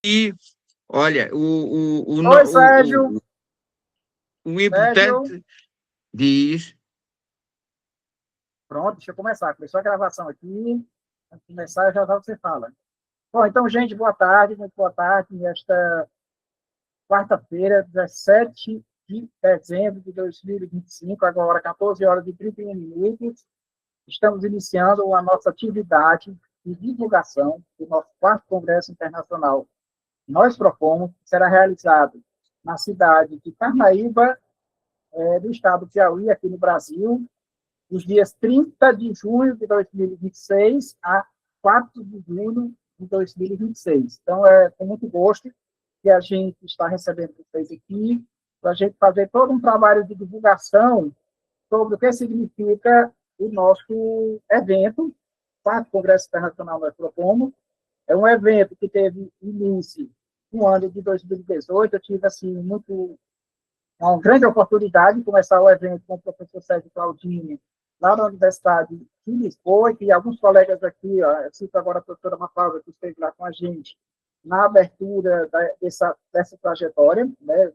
E, olha, Oi, Sérgio. o Sérgio. importante diz... Pronto, deixa eu começar. Começou a gravação aqui. Antes de começar, já você fala. Bom, então, gente, boa tarde, muito boa tarde. Nesta quarta-feira, 17 de dezembro de 2025, agora 14 horas e 31 minutos, estamos iniciando a nossa atividade de divulgação do nosso quarto Congresso Internacional. Nós propomos que será realizado na cidade de Parnaíba, do estado do Piauí, aqui no Brasil, dos dias 30 de junho de 2026 a 4 de julho de 2026. Então, é com muito gosto que a gente está recebendo vocês aqui, para a gente fazer todo um trabalho de divulgação sobre o que significa o nosso evento, o Quarto Congresso Internacional Nós Propomos. É um evento que teve início no ano de 2018. Eu tive, assim, uma grande oportunidade de começar o evento com o professor Sérgio Claudini, lá na Universidade de Lisboa, e alguns colegas aqui, ó, eu cito agora a professora Mafalda, que esteve lá com a gente, na abertura dessa trajetória, né,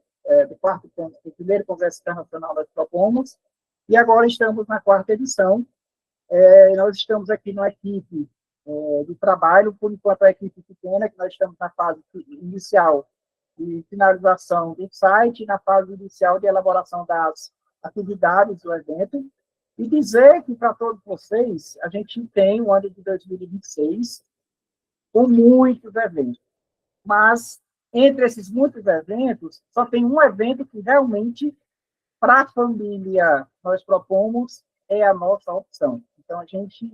do primeiro Congresso Internacional Nós Propomos, e agora estamos na quarta edição. Nós estamos aqui numa equipe de trabalho, por enquanto a equipe pequena, que nós estamos na fase inicial de finalização do site, na fase inicial de elaboração das atividades do evento, e dizer que, para todos vocês, a gente tem o ano de 2026 com muitos eventos, mas entre esses muitos eventos, só tem um evento que realmente, para a família, nós propomos, é a nossa opção. Então, a gente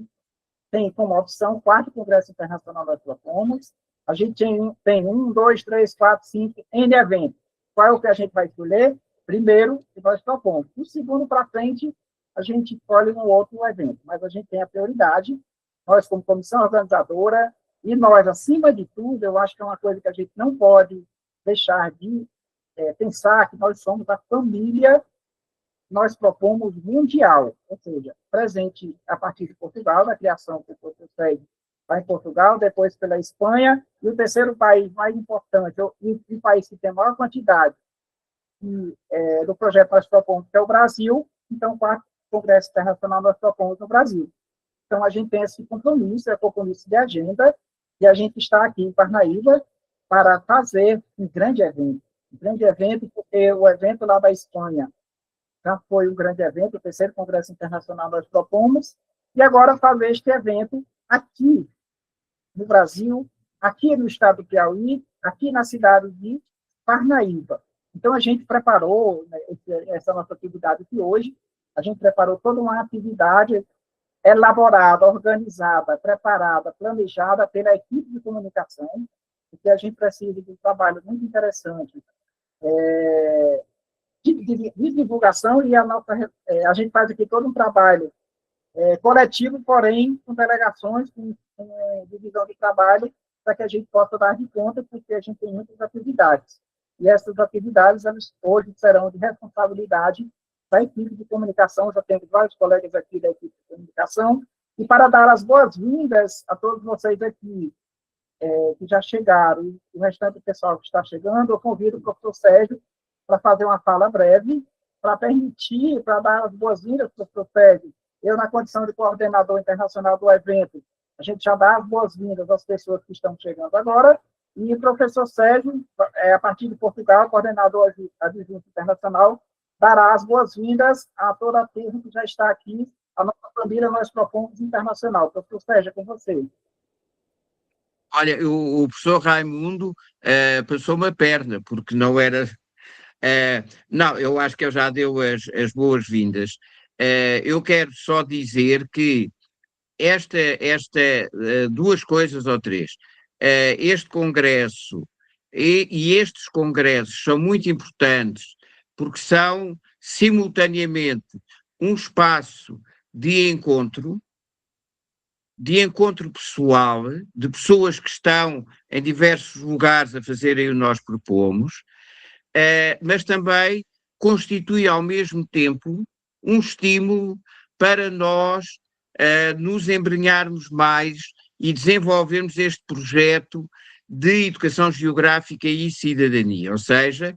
tem como opção o quarto Congresso Internacional nós propomos. A gente tem 1, 2, 3, 4, 5 N eventos. Qual é o que a gente vai escolher? Primeiro, que nós propomos. O segundo para frente, a gente escolhe um outro evento, mas a gente tem a prioridade, nós como comissão organizadora, e nós, acima de tudo, eu acho que é uma coisa que a gente não pode deixar de pensar, que nós somos a família, nós propomos mundial, ou seja, presente a partir de Portugal, na criação que foi feita lá em Portugal, depois pela Espanha, e o terceiro país mais importante, e o país que tem a maior quantidade do projeto nós propomos, que é o Brasil. Então, o quarto Congresso Internacional nós propomos no Brasil. Então, a gente tem esse compromisso, é compromisso de agenda, e a gente está aqui em Parnaíba para fazer um grande evento, porque o evento lá da Espanha já foi um grande evento, o terceiro Congresso Internacional nós propomos, e agora fazer este evento aqui no Brasil, aqui no estado do Piauí, aqui na cidade de Parnaíba. Então, a gente preparou, né, essa nossa atividade de hoje, a gente preparou toda uma atividade elaborada, organizada, preparada, planejada pela equipe de comunicação, porque a gente precisa de um trabalho muito interessante de divulgação, e a gente faz aqui todo um trabalho coletivo, porém com delegações, com divisão de trabalho, para que a gente possa dar de conta, porque a gente tem muitas atividades. E essas atividades, elas hoje serão de responsabilidade da equipe de comunicação. Já temos vários colegas aqui da equipe de comunicação, e para dar as boas-vindas a todos vocês aqui, que já chegaram, e o restante do pessoal que está chegando, eu convido o professor Sérgio para fazer uma fala breve, para dar as boas-vindas para o professor Sérgio. Eu, na condição de coordenador internacional do evento, a gente já dá as boas-vindas às pessoas que estão chegando agora, e o professor Sérgio, a partir de Portugal, coordenador adjunto internacional, dará as boas-vindas a toda a turma que já está aqui, a nossa família Nós Propomos Internacional. Professor Sérgio, é com você. Olha, o professor Raimundo passou-me a perna, porque não era... não, eu acho que ele já deu as boas-vindas. Eu quero só dizer que duas coisas ou três. Este congresso e estes congressos são muito importantes, porque são simultaneamente um espaço de encontro pessoal, de pessoas que estão em diversos lugares a fazerem o que nós propomos, mas também constitui ao mesmo tempo um estímulo para nós nos embrenharmos mais e desenvolvermos este projeto de Educação Geográfica e Cidadania, ou seja,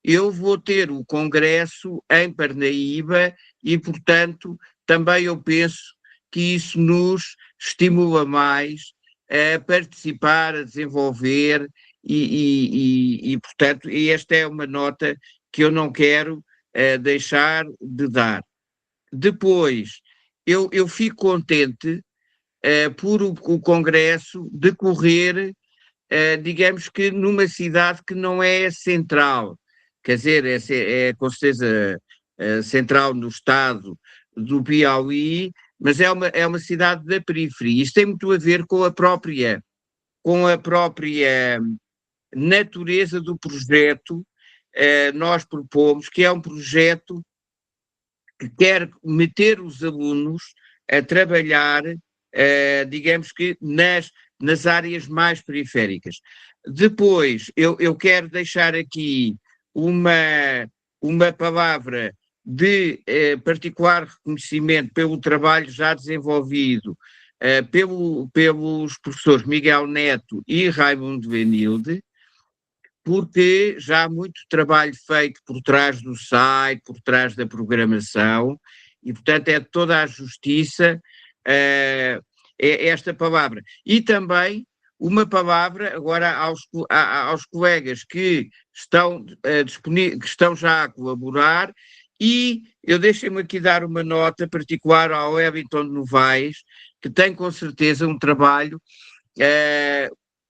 eu vou ter o congresso em Parnaíba e, portanto, também eu penso que isso nos estimula mais a participar, a desenvolver portanto, esta é uma nota que eu não quero deixar de dar. Depois, eu fico contente por o Congresso decorrer, digamos que numa cidade que não é central, quer dizer, é com certeza central no estado do Piauí, mas é uma cidade da periferia. Isto tem muito a ver com a própria natureza do projeto. Nós propomos que é um projeto que quer meter os alunos a trabalhar, digamos que nas áreas mais periféricas. Depois, eu quero deixar aqui uma palavra de particular reconhecimento pelo trabalho já desenvolvido pelos professores Miguel Neto e Raimundo Benilde, porque já há muito trabalho feito por trás do site, por trás da programação, e portanto é de toda a justiça é esta palavra. E também uma palavra agora aos colegas que estão disponíveis, que estão já a colaborar, e eu deixei-me aqui dar uma nota particular ao Wellington Novaes, que tem com certeza um trabalho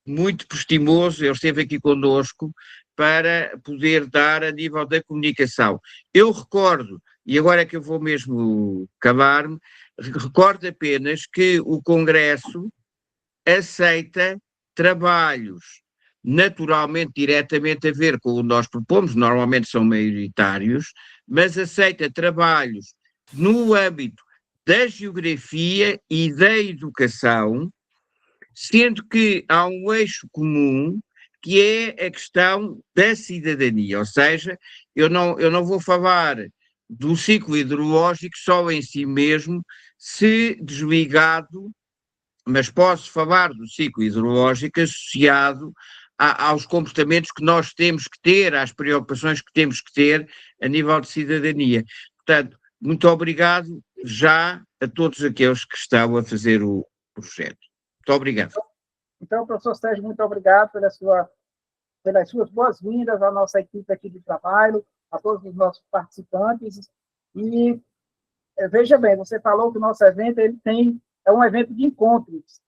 muito prestimoso, ele esteve aqui conosco para poder dar a nível da comunicação. Eu recordo, e agora é que eu vou mesmo calar-me, recordo apenas que o Congresso aceita trabalhos naturalmente diretamente a ver com o que nós propomos, normalmente são maioritários, mas aceita trabalhos no âmbito da geografia e da educação, sendo que há um eixo comum que é a questão da cidadania, ou seja, eu não vou falar do ciclo hidrológico só em si mesmo, se desligado, mas posso falar do ciclo hidrológico associado aos comportamentos que nós temos que ter, às preocupações que temos que ter a nível de cidadania. Portanto, muito obrigado já a todos aqueles que estão a fazer o projeto. Muito obrigado. Então, professor Sérgio, muito obrigado pelas suas boas-vindas à nossa equipe aqui de trabalho, a todos os nossos participantes. E veja bem, você falou que o nosso evento é um evento de encontros,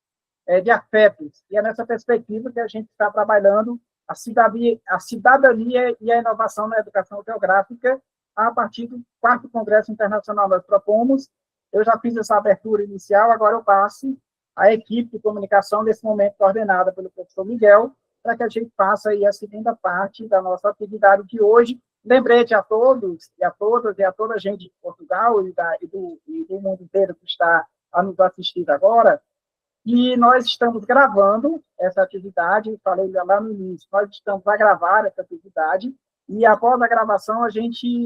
de afetos, e é nessa perspectiva que a gente está trabalhando a cidadania e a inovação na educação geográfica a partir do 4º Congresso Internacional. Nós propomos, eu já fiz essa abertura inicial, agora eu passo a equipe de comunicação, nesse momento coordenada pelo professor Miguel, para que a gente faça aí a segunda parte da nossa atividade de hoje. Lembrete a todos e a todas e a toda a gente de Portugal e do mundo inteiro que está a nos assistir agora, e nós estamos gravando essa atividade, falei lá no início, nós estamos a gravar essa atividade, e após a gravação,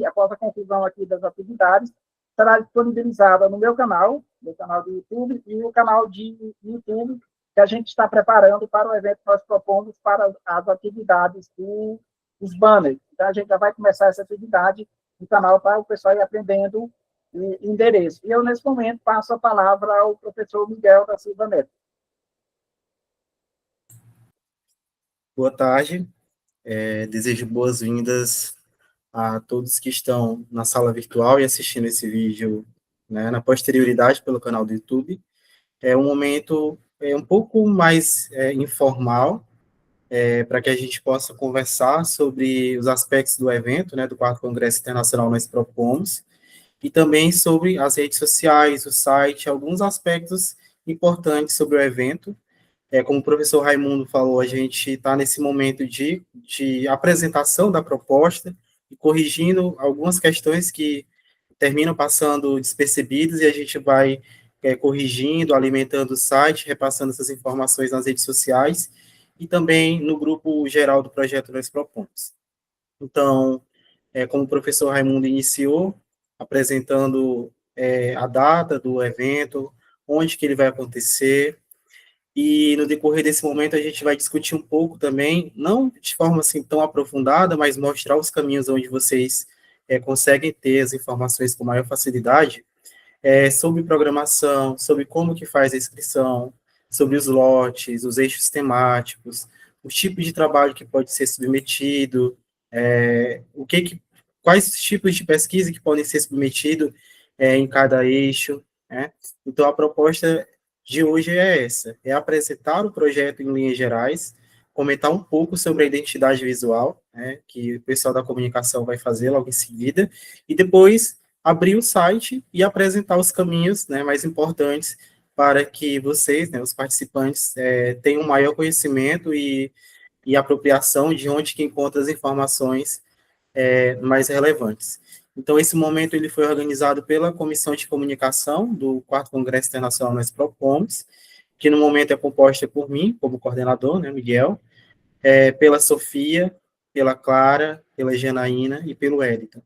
após a conclusão aqui das atividades, será disponibilizada no meu canal do YouTube, e o canal de YouTube que a gente está preparando para o evento que nós propomos para as atividades dos banners. Então, a gente já vai começar essa atividade no canal para o pessoal ir aprendendo o endereço. E eu, nesse momento, passo a palavra ao professor Miguel da Silva Neto. Boa tarde. Desejo boas-vindas a todos que estão na sala virtual e assistindo esse vídeo, né, na posterioridade pelo canal do YouTube. É um momento um pouco mais informal, para que a gente possa conversar sobre os aspectos do evento, né, do 4º Congresso Internacional Nós Propomos, e também sobre as redes sociais, o site, alguns aspectos importantes sobre o evento. Como o professor Raimundo falou, a gente está nesse momento de apresentação da proposta e corrigindo algumas questões que terminam passando despercebidas, e a gente vai corrigindo, alimentando o site, repassando essas informações nas redes sociais e também no grupo geral do projeto Nós Propomos. Então, como o professor Raimundo iniciou, apresentando a data do evento, onde que ele vai acontecer, E no decorrer desse momento a gente vai discutir um pouco também, não de forma assim tão aprofundada, mas mostrar os caminhos onde vocês conseguem ter as informações com maior facilidade, sobre programação, sobre como que faz a inscrição, sobre os lotes, os eixos temáticos, os tipos de trabalho que pode ser submetido, quais tipos de pesquisa que podem ser submetidos em cada eixo, né? Então, a proposta de hoje é essa, é apresentar o projeto em linhas gerais, comentar um pouco sobre a identidade visual, né, que o pessoal da comunicação vai fazer logo em seguida, e depois abrir o site e apresentar os caminhos, né, mais importantes para que vocês, né, os participantes, tenham maior conhecimento e apropriação de onde que encontra as informações mais relevantes. Então, esse momento ele foi organizado pela Comissão de Comunicação do 4º Congresso Internacional Nós Propomos, que no momento é composta por mim, como coordenador, né, Miguel, pela Sofia, pela Clara, pela Janaína e pelo Wellington.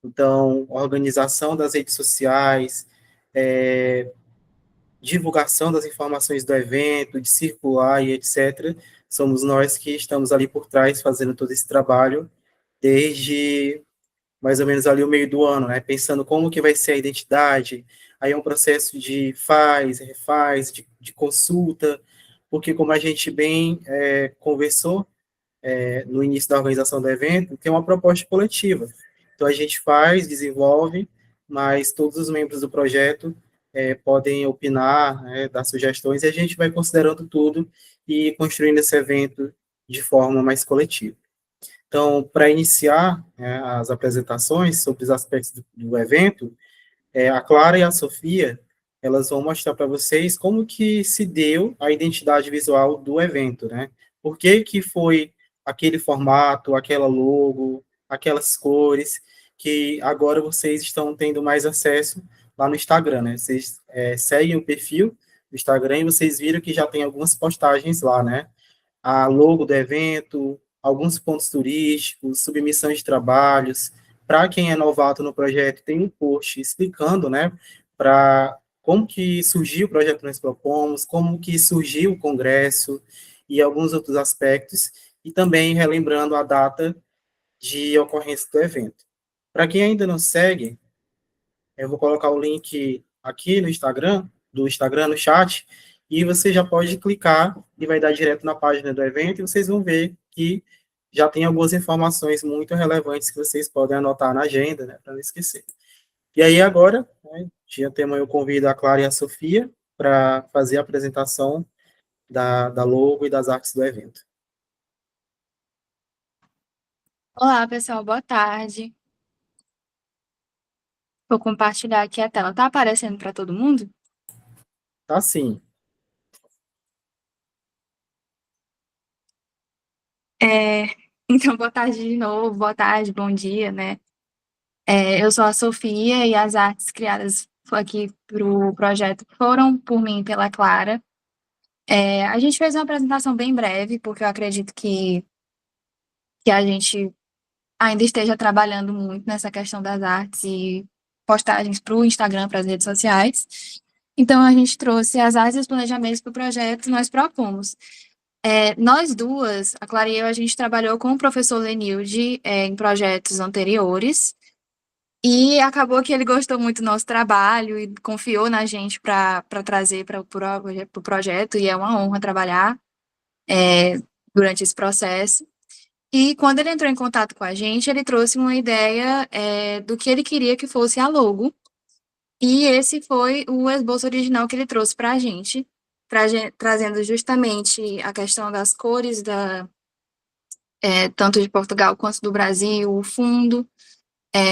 Então, organização das redes sociais, divulgação das informações do evento, de circular e etc., somos nós que estamos ali por trás fazendo todo esse trabalho desde mais ou menos ali o meio do ano, né, pensando como que vai ser a identidade, aí é um processo de faz, refaz, de consulta, porque como a gente bem conversou no início da organização do evento, tem uma proposta coletiva. Então a gente faz, desenvolve, mas todos os membros do projeto podem opinar, né, dar sugestões, e a gente vai considerando tudo e construindo esse evento de forma mais coletiva. Então, para iniciar as apresentações sobre os aspectos do evento, a Clara e a Sofia, elas vão mostrar para vocês como que se deu a identidade visual do evento, né? Por que que foi aquele formato, aquela logo, aquelas cores, que agora vocês estão tendo mais acesso lá no Instagram, né? Vocês seguem o perfil do Instagram e vocês viram que já tem algumas postagens lá, né? A logo do evento, alguns pontos turísticos, submissão de trabalhos. Para quem é novato no projeto, tem um post explicando, né, para como que surgiu o projeto Nós Propomos, como que surgiu o congresso e alguns outros aspectos, e também relembrando a data de ocorrência do evento. Para quem ainda não segue, eu vou colocar o link aqui no Instagram, do Instagram no chat, e você já pode clicar e vai dar direto na página do evento, e vocês vão ver que já tem algumas informações muito relevantes que vocês podem anotar na agenda, né, para não esquecer. E aí agora, né, já temos eu convido a Clara e a Sofia para fazer a apresentação da logo e das artes do evento. Olá, pessoal, boa tarde. Vou compartilhar aqui a tela. Tá aparecendo para todo mundo? Tá sim. Então, boa tarde de novo, boa tarde, bom dia, né? Eu sou a Sofia e as artes criadas aqui para o projeto foram por mim e pela Clara. A gente fez uma apresentação bem breve, porque eu acredito que a gente ainda esteja trabalhando muito nessa questão das artes e postagens para o Instagram, para as redes sociais. Então, a gente trouxe as artes e os planejamentos para o projeto Nós Propomos. Nós duas, a Clara e eu, a gente trabalhou com o professor Lenilde em projetos anteriores, e acabou que ele gostou muito do nosso trabalho e confiou na gente para trazer para o projeto, e é uma honra trabalhar durante esse processo. E quando ele entrou em contato com a gente, ele trouxe uma ideia do que ele queria que fosse a logo, e esse foi o esboço original que ele trouxe para a gente, trazendo justamente a questão das cores, tanto de Portugal quanto do Brasil, o fundo,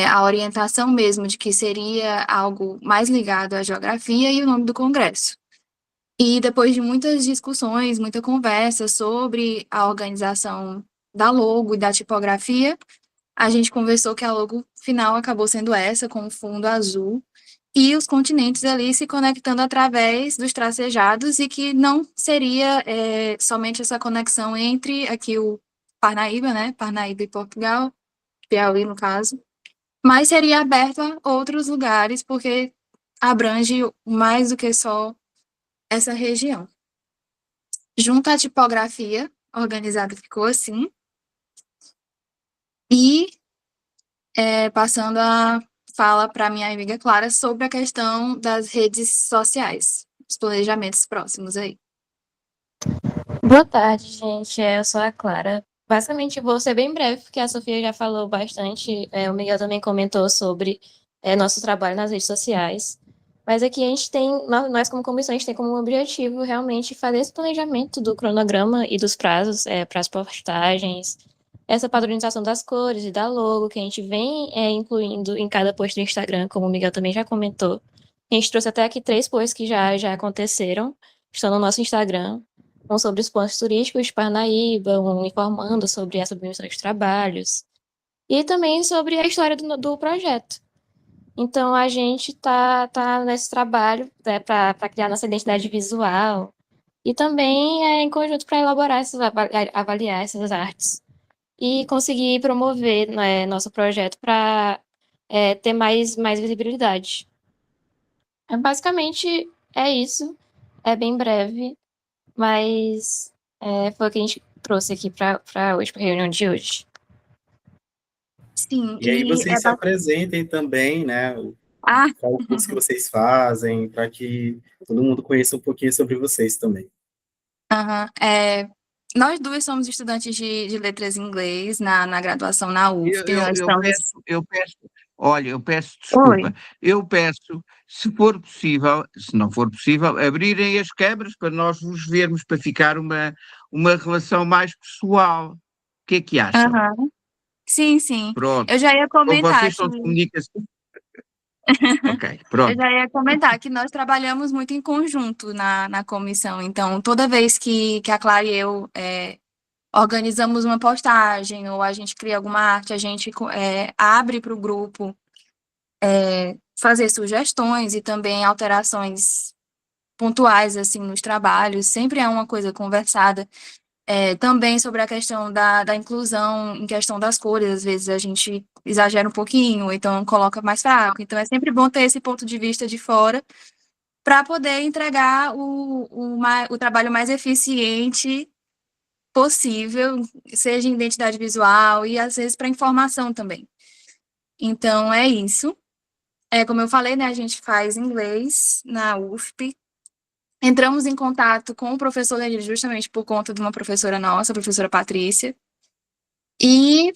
a orientação mesmo de que seria algo mais ligado à geografia e o nome do congresso. E depois de muitas discussões, muita conversa sobre a organização da logo e da tipografia, a gente conversou que a logo final acabou sendo essa, com o fundo azul, e os continentes ali se conectando através dos tracejados, e que não seria somente essa conexão entre aqui o Parnaíba, né, Parnaíba e Portugal, Piauí no caso, mas seria aberto a outros lugares, porque abrange mais do que só essa região. junto à tipografia, organizada ficou assim, e passando a fala para minha amiga Clara sobre a questão das redes sociais, os planejamentos próximos aí. Boa tarde, gente. Eu sou a Clara. Basicamente, vou ser bem breve, porque a Sofia já falou bastante. O Miguel também comentou sobre nosso trabalho nas redes sociais. Mas aqui a gente tem, nós como comissão, a gente tem como objetivo realmente fazer esse planejamento do cronograma e dos prazos para as postagens, essa padronização das cores e da logo, que a gente vem incluindo em cada post do Instagram, como o Miguel também já comentou. A gente trouxe até aqui 3 posts que já aconteceram, estão no nosso Instagram. Um sobre os pontos turísticos de Parnaíba, um informando sobre a submissão de trabalhos, e também sobre a história do projeto. Então, a gente tá nesse trabalho para criar nossa identidade visual, e também em conjunto para elaborar, avaliar essas artes, e conseguir promover, né, nosso projeto para ter mais visibilidade. Basicamente, é isso. É bem breve, mas foi o que a gente trouxe aqui para hoje, para a reunião de hoje. Sim, E aí vocês se é apresentem também, né? Ah, Qual o curso que vocês fazem, para que todo mundo conheça um pouquinho sobre vocês também. nós duas somos estudantes de letras em inglês na graduação na Eu, UFP. eu, Nós eu estamos. peço, eu peço, olha, eu peço Oi. desculpa. Eu peço, se for possível, se não for possível, abrirem as câmaras para nós vos vermos, para ficar uma relação mais pessoal. O que é que acham? Aham. Sim, sim. Pronto. Eu já ia Como comentar vocês que são de comunicação. Ok, eu pronto. já ia comentar que nós trabalhamos muito em conjunto na comissão. Então, toda vez que a Clara e eu organizamos uma postagem ou a gente cria alguma arte, a gente abre para o grupo fazer sugestões e também alterações pontuais assim nos trabalhos. Sempre é uma coisa conversada. Também sobre a questão da inclusão, em questão das cores, às vezes a gente exagera um pouquinho, ou então coloca mais fraco. Então é sempre bom ter esse ponto de vista de fora para poder entregar o trabalho mais eficiente possível, seja em identidade visual e às vezes para informação também. Então é isso. Como eu falei, né, a gente faz inglês na UFP. Entramos em contato com o professor Lenir justamente por conta de uma professora nossa, a professora Patrícia. E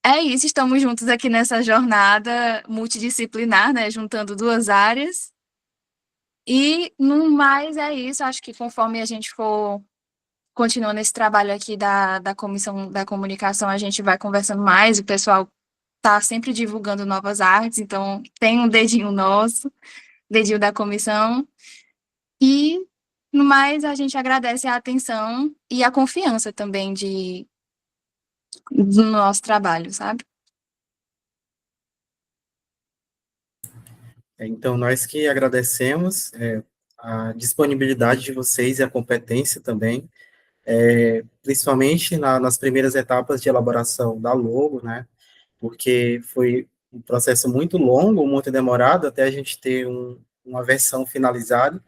é isso, estamos juntos aqui nessa jornada multidisciplinar, né, juntando duas áreas. E no mais é isso, acho que conforme a gente for continuando esse trabalho aqui da Comissão da Comunicação, a gente vai conversando mais, o pessoal está sempre divulgando novas artes, então tem um dedinho nosso, dedinho da comissão. E no mais, a gente agradece a atenção e a confiança também do nosso trabalho, sabe? Então, nós que agradecemos a disponibilidade de vocês e a competência também, principalmente nas primeiras etapas de elaboração da logo, né? Porque foi um processo muito longo, muito demorado, até a gente ter uma versão finalizada,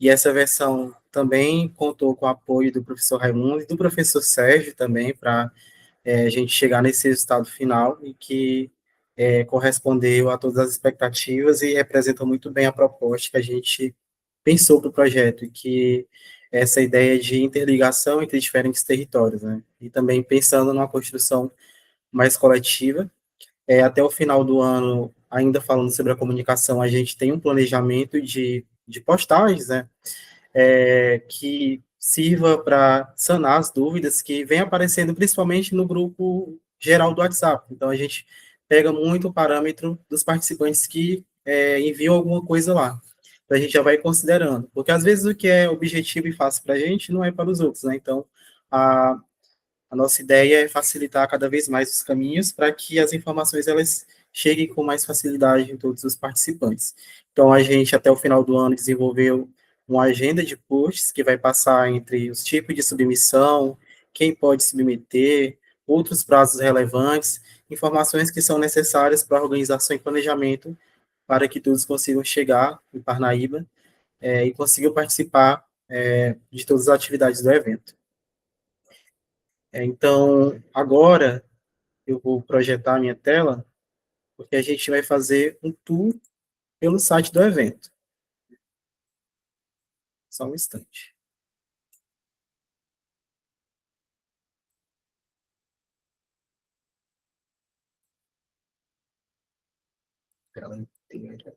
e essa versão também contou com o apoio do professor Raimundo e do professor Sérgio também, para a gente chegar nesse resultado final, e que correspondeu a todas as expectativas e representa muito bem a proposta que a gente pensou para o projeto, e que essa ideia de interligação entre diferentes territórios, né? E também pensando numa construção mais coletiva. Até o final do ano, ainda falando sobre a comunicação, a gente tem um planejamento de postagens, né? Que sirva para sanar as dúvidas que vem aparecendo principalmente no grupo geral do WhatsApp. Então, a gente pega muito o parâmetro dos participantes que enviam alguma coisa lá. Então, a gente já vai considerando, porque às vezes o que é objetivo e fácil para a gente não é para os outros, né? Então, a nossa ideia é facilitar cada vez mais os caminhos para que as informações elas cheguem com mais facilidade em todos os participantes. Então, a gente, até o final do ano, desenvolveu uma agenda de posts que vai passar entre os tipos de submissão, quem pode submeter, outros prazos relevantes, informações que são necessárias para a organização e planejamento para que todos consigam chegar em Parnaíba e consigam participar de todas as atividades do evento. Então, agora eu vou projetar a minha tela, porque a gente vai fazer um tour pelo site do evento. Só um instante. Tela inteira.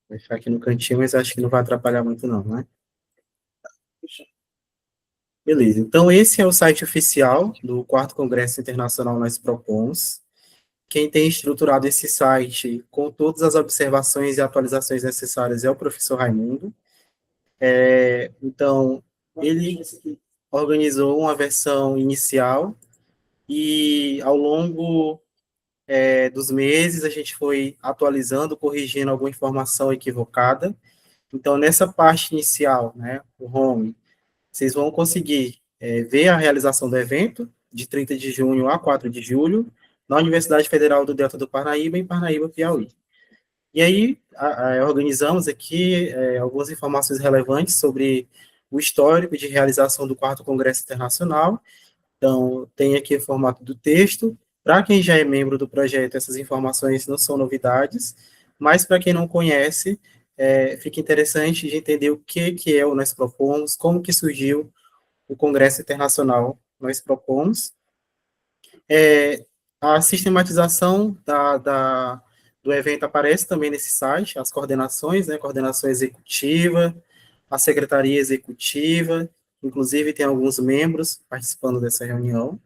Vai ficar aqui no cantinho, mas acho que não vai atrapalhar muito não, né? Beleza, então esse é o site oficial do 4º Congresso Internacional Nós Propomos. Quem tem estruturado esse site com todas as observações e atualizações necessárias é o professor Raimundo. Então, ele organizou uma versão inicial e ao longo dos meses a gente foi atualizando, corrigindo alguma informação equivocada. Então, nessa parte inicial, né, o home, vocês vão conseguir ver a realização do evento, de 30 de junho a 4 de julho, na Universidade Federal do Delta do Parnaíba, em Parnaíba, Piauí. E aí, organizamos aqui algumas informações relevantes sobre o histórico de realização do 4º Congresso Internacional. Então, tem aqui o formato do texto. Para quem já é membro do projeto, essas informações não são novidades, mas para quem não conhece, fica interessante de entender o que é o Nós Propomos, como que surgiu o Congresso Internacional Nós Propomos. A sistematização do evento aparece também nesse site, as coordenações, né, coordenação executiva, a secretaria executiva, inclusive tem alguns membros participando dessa reunião.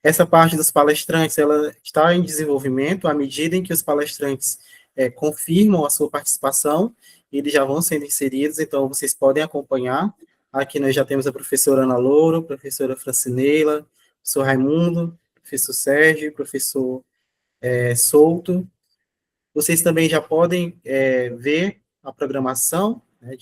Essa parte dos palestrantes, ela está em desenvolvimento à medida em que os palestrantes confirmam a sua participação, eles já vão sendo inseridos, então vocês podem acompanhar. Aqui nós já temos a professora Ana Louro, a professora Francineila, o professor Raimundo, professor Sérgio, professor Souto. Vocês também já podem ver a programação, né,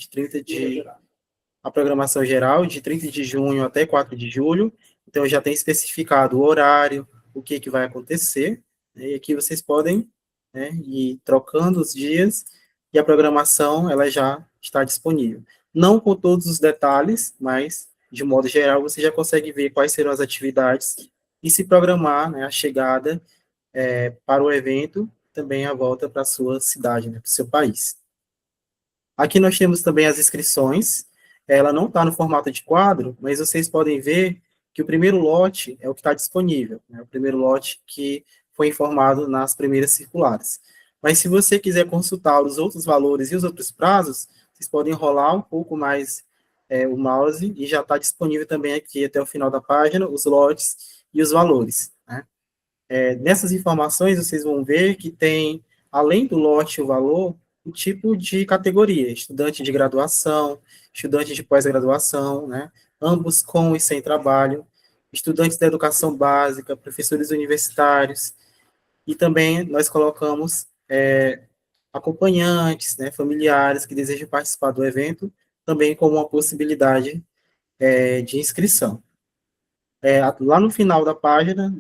a programação geral, de 30 de junho até 4 de julho. Então, já tem especificado o horário, o que vai acontecer, né, e aqui vocês podem, né, ir trocando os dias, e a programação, ela já está disponível. Não com todos os detalhes, mas, de modo geral, você já consegue ver quais serão as atividades e se programar, né, a chegada para o evento, também a volta para a sua cidade, né, para o seu país. Aqui nós temos também as inscrições. Ela não está no formato de quadro, mas vocês podem ver que o primeiro lote é o que está disponível, né, o primeiro lote que foi informado nas primeiras circulares. Mas se você quiser consultar os outros valores e os outros prazos, vocês podem enrolar um pouco mais o mouse e já está disponível também aqui até o final da página os lotes e os valores, né? Nessas informações, vocês vão ver que tem, além do lote e o valor, o tipo de categoria, estudante de graduação, estudante de pós-graduação, né, ambos com e sem trabalho, estudantes da educação básica, professores universitários, e também nós colocamos acompanhantes, né, familiares que desejam participar do evento, também como uma possibilidade de inscrição. Lá no final da página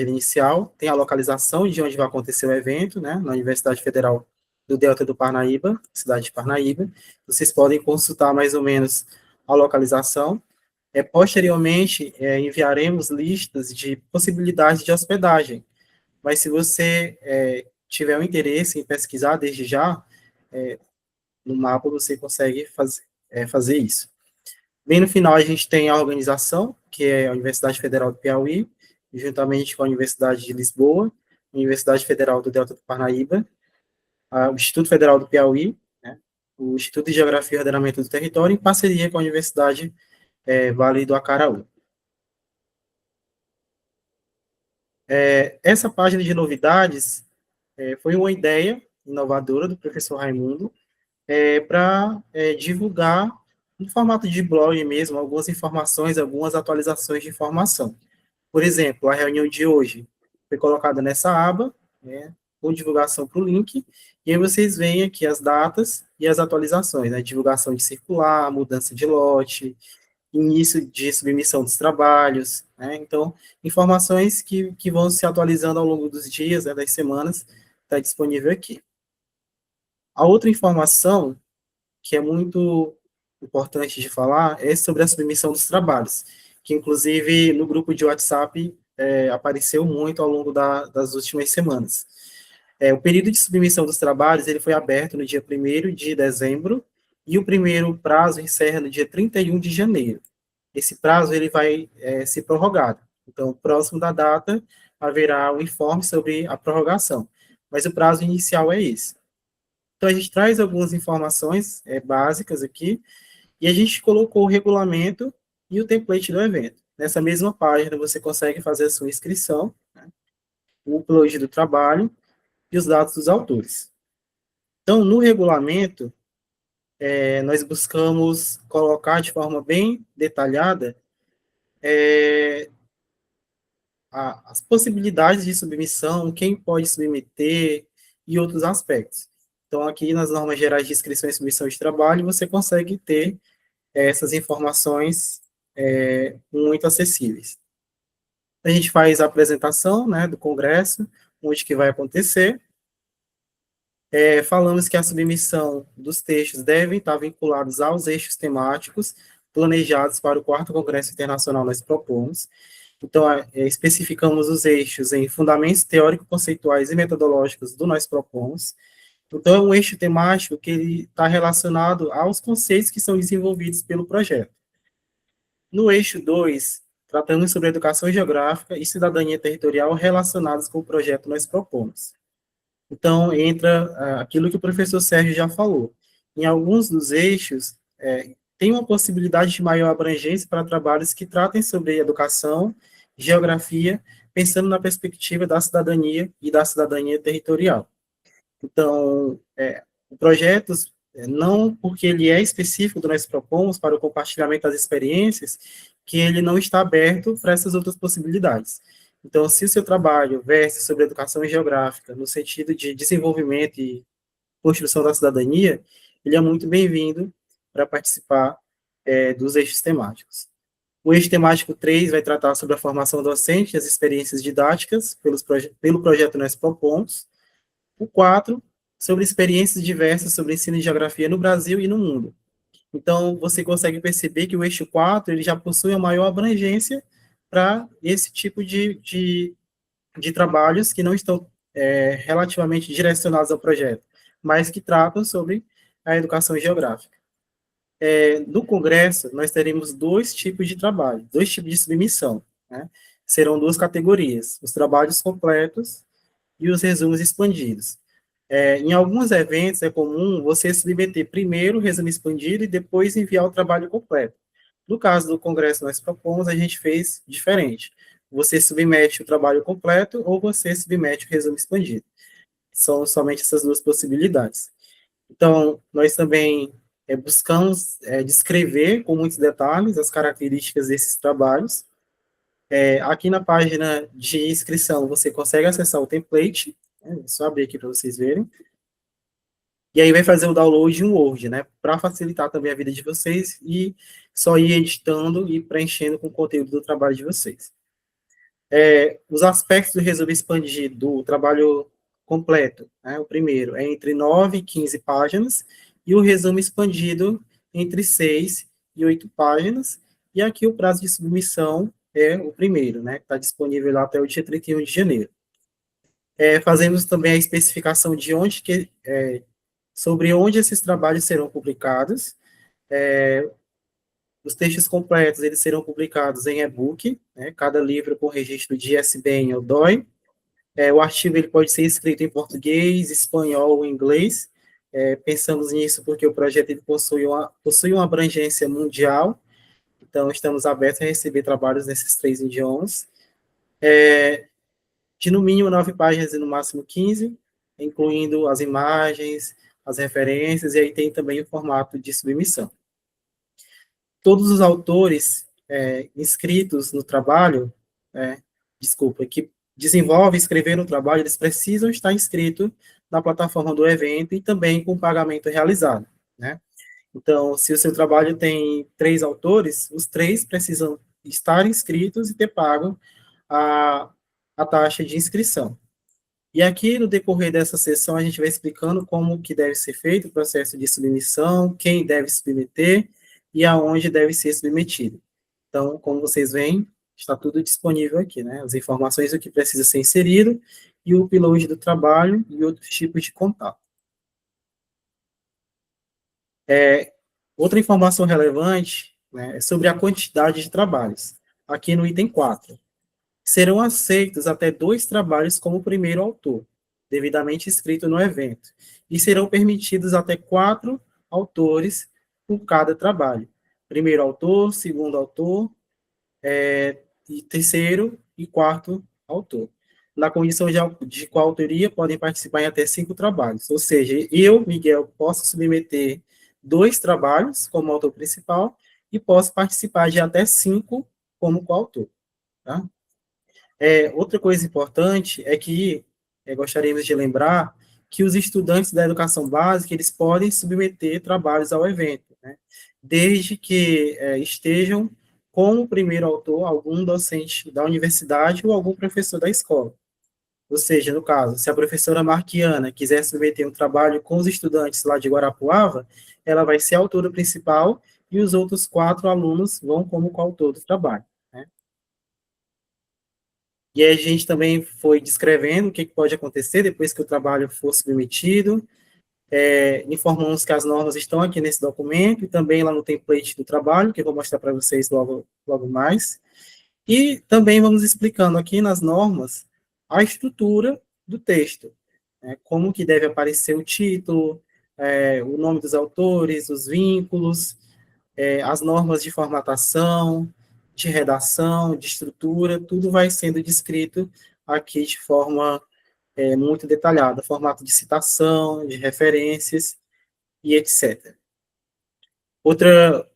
inicial, tem a localização de onde vai acontecer o evento, né, na Universidade Federal do Delta do Parnaíba, cidade de Parnaíba. Vocês podem consultar mais ou menos a localização. Posteriormente, enviaremos listas de possibilidades de hospedagem, mas se você tiver um interesse em pesquisar desde já, no mapa você consegue fazer isso. Bem no final, a gente tem a organização, que é a Universidade Federal do Piauí, juntamente com a Universidade de Lisboa, a Universidade Federal do Delta do Parnaíba, o Instituto Federal do Piauí, né, o Instituto de Geografia e Ordenamento do Território, em parceria com a Universidade Vale do Acaraú. Essa página de novidades foi uma ideia inovadora do professor Raimundo para divulgar, em formato de blog mesmo, algumas informações, algumas atualizações de informação. Por exemplo, a reunião de hoje foi colocada nessa aba, né, com divulgação para o link, e aí vocês veem aqui as datas e as atualizações, né, divulgação de circular, mudança de lote, início de submissão dos trabalhos, né? Então, informações que vão se atualizando ao longo dos dias, né, das semanas, está disponível aqui. A outra informação, que é muito importante de falar, é sobre a submissão dos trabalhos, que inclusive no grupo de WhatsApp apareceu muito ao longo das últimas semanas. O período de submissão dos trabalhos ele foi aberto no dia 1º de dezembro, e o primeiro prazo encerra no dia 31 de janeiro. Esse prazo ele vai ser prorrogado. Então, próximo da data, haverá um informe sobre a prorrogação. Mas o prazo inicial é esse. Então, a gente traz algumas informações básicas aqui, e a gente colocou o regulamento e o template do evento. Nessa mesma página, você consegue fazer a sua inscrição, né, o upload do trabalho e os dados dos autores. Então, no regulamento, nós buscamos colocar de forma bem detalhada as possibilidades de submissão, quem pode submeter e outros aspectos. Então, aqui nas normas gerais de inscrição e submissão de trabalho, você consegue ter essas informações muito acessíveis. A gente faz a apresentação, né, do congresso, onde que vai acontecer. Falamos que a submissão dos textos devem estar vinculados aos eixos temáticos planejados para o 4º Congresso Internacional Nós Propomos. Então, especificamos os eixos em fundamentos teórico-conceituais e metodológicos do Nós Propomos. Então, é um eixo temático que ele está relacionado aos conceitos que são desenvolvidos pelo projeto. No eixo 2, tratamos sobre educação geográfica e cidadania territorial relacionados com o projeto Nós Propomos. Então, entra aquilo que o professor Sérgio já falou. Em alguns dos eixos, tem uma possibilidade de maior abrangência para trabalhos que tratem sobre educação, geografia, pensando na perspectiva da cidadania e da cidadania territorial. Então, o projeto, não porque ele é específico do Nós Propomos para o compartilhamento das experiências, que ele não está aberto para essas outras possibilidades. Então, se o seu trabalho versa sobre educação geográfica, no sentido de desenvolvimento e construção da cidadania, ele é muito bem-vindo para participar dos eixos temáticos. O eixo temático 3 vai tratar sobre a formação docente e as experiências didáticas pelo projeto Nós Propomos. O 4, sobre experiências diversas sobre ensino de geografia no Brasil e no mundo. Então, você consegue perceber que o eixo 4 ele já possui a maior abrangência para esse tipo de trabalhos que não estão relativamente direcionados ao projeto, mas que tratam sobre a educação geográfica. No Congresso, nós teremos 2 tipos de trabalho, 2 tipos de submissão, né? Serão 2 categorias, os trabalhos completos e os resumos expandidos. Em alguns eventos é comum você submeter primeiro o resumo expandido e depois enviar o trabalho completo. No caso do Congresso Nós Propomos, a gente fez diferente. Você submete o trabalho completo ou você submete o resumo expandido. São somente essas 2 possibilidades. Então, nós também buscamos descrever com muitos detalhes as características desses trabalhos. Aqui na página de inscrição, você consegue acessar o template, é só abrir aqui para vocês verem. E aí vai fazer o download em Word, né, para facilitar também a vida de vocês e só ir editando e preenchendo com o conteúdo do trabalho de vocês. Os aspectos do resumo expandido, do trabalho completo, né, o primeiro é entre 9 e 15 páginas, e o resumo expandido entre 6 e 8 páginas, e aqui o prazo de submissão é o primeiro, né, que está disponível lá até o dia 31 de janeiro. Fazemos também a especificação de sobre onde esses trabalhos serão publicados. Os textos completos, eles serão publicados em e-book, né, cada livro com registro de ISBN ou DOI. O artigo ele pode ser escrito em português, espanhol ou inglês. Pensamos nisso porque o projeto ele possui uma abrangência mundial, então estamos abertos a receber trabalhos nesses 3 idiomas. De no mínimo 9 páginas e no máximo 15, incluindo as imagens, as referências, e aí tem também o formato de submissão. Todos os autores inscritos no trabalho, que desenvolvem e escreveram o trabalho, eles precisam estar inscritos na plataforma do evento e também com o pagamento realizado, né? Então, se o seu trabalho tem 3 autores, os 3 precisam estar inscritos e ter pago a taxa de inscrição. E aqui, no decorrer dessa sessão, a gente vai explicando como que deve ser feito o processo de submissão, quem deve submeter e aonde deve ser submetido. Então, como vocês veem, está tudo disponível aqui, né? As informações do que precisa ser inserido e o upload do trabalho e outros tipos de contato. Outra informação relevante, né, é sobre a quantidade de trabalhos. Aqui no item 4. Serão aceitos até 2 trabalhos como primeiro autor, devidamente inscrito no evento, e serão permitidos até 4 autores por cada trabalho. Primeiro autor, segundo autor, e terceiro e quarto autor. Na condição de coautoria, podem participar em até 5 trabalhos. Ou seja, eu, Miguel, posso submeter 2 trabalhos como autor principal e posso participar de até 5 como coautor. Tá? Outra coisa importante é que gostaríamos de lembrar que os estudantes da educação básica, eles podem submeter trabalhos ao evento, né? Desde que estejam como primeiro autor algum docente da universidade ou algum professor da escola. Ou seja, no caso, se a professora Marquiana quiser submeter um trabalho com os estudantes lá de Guarapuava, ela vai ser a autora principal e os outros 4 alunos vão como coautor do trabalho. E aí a gente também foi descrevendo o que pode acontecer depois que o trabalho for submetido, informamos que as normas estão aqui nesse documento, e também lá no template do trabalho, que eu vou mostrar para vocês logo mais, e também vamos explicando aqui nas normas a estrutura do texto, né, como que deve aparecer o título, o nome dos autores, os vínculos, as normas de formatação, de redação, de estrutura, tudo vai sendo descrito aqui de forma muito detalhada, formato de citação, de referências e etc. Outra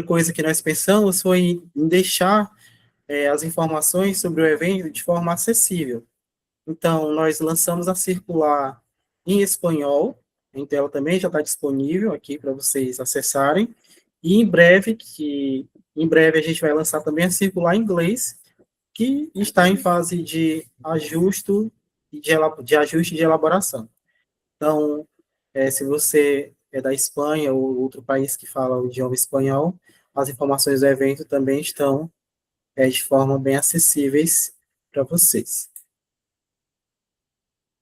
coisa que nós pensamos foi em deixar as informações sobre o evento de forma acessível. Então, nós lançamos a circular em espanhol, então ela também já está disponível aqui para vocês acessarem, e em breve a gente vai lançar também a circular em inglês, que está em fase de ajuste e de elaboração. Então, se você é da Espanha ou outro país que fala o idioma espanhol, as informações do evento também estão de forma bem acessíveis para vocês.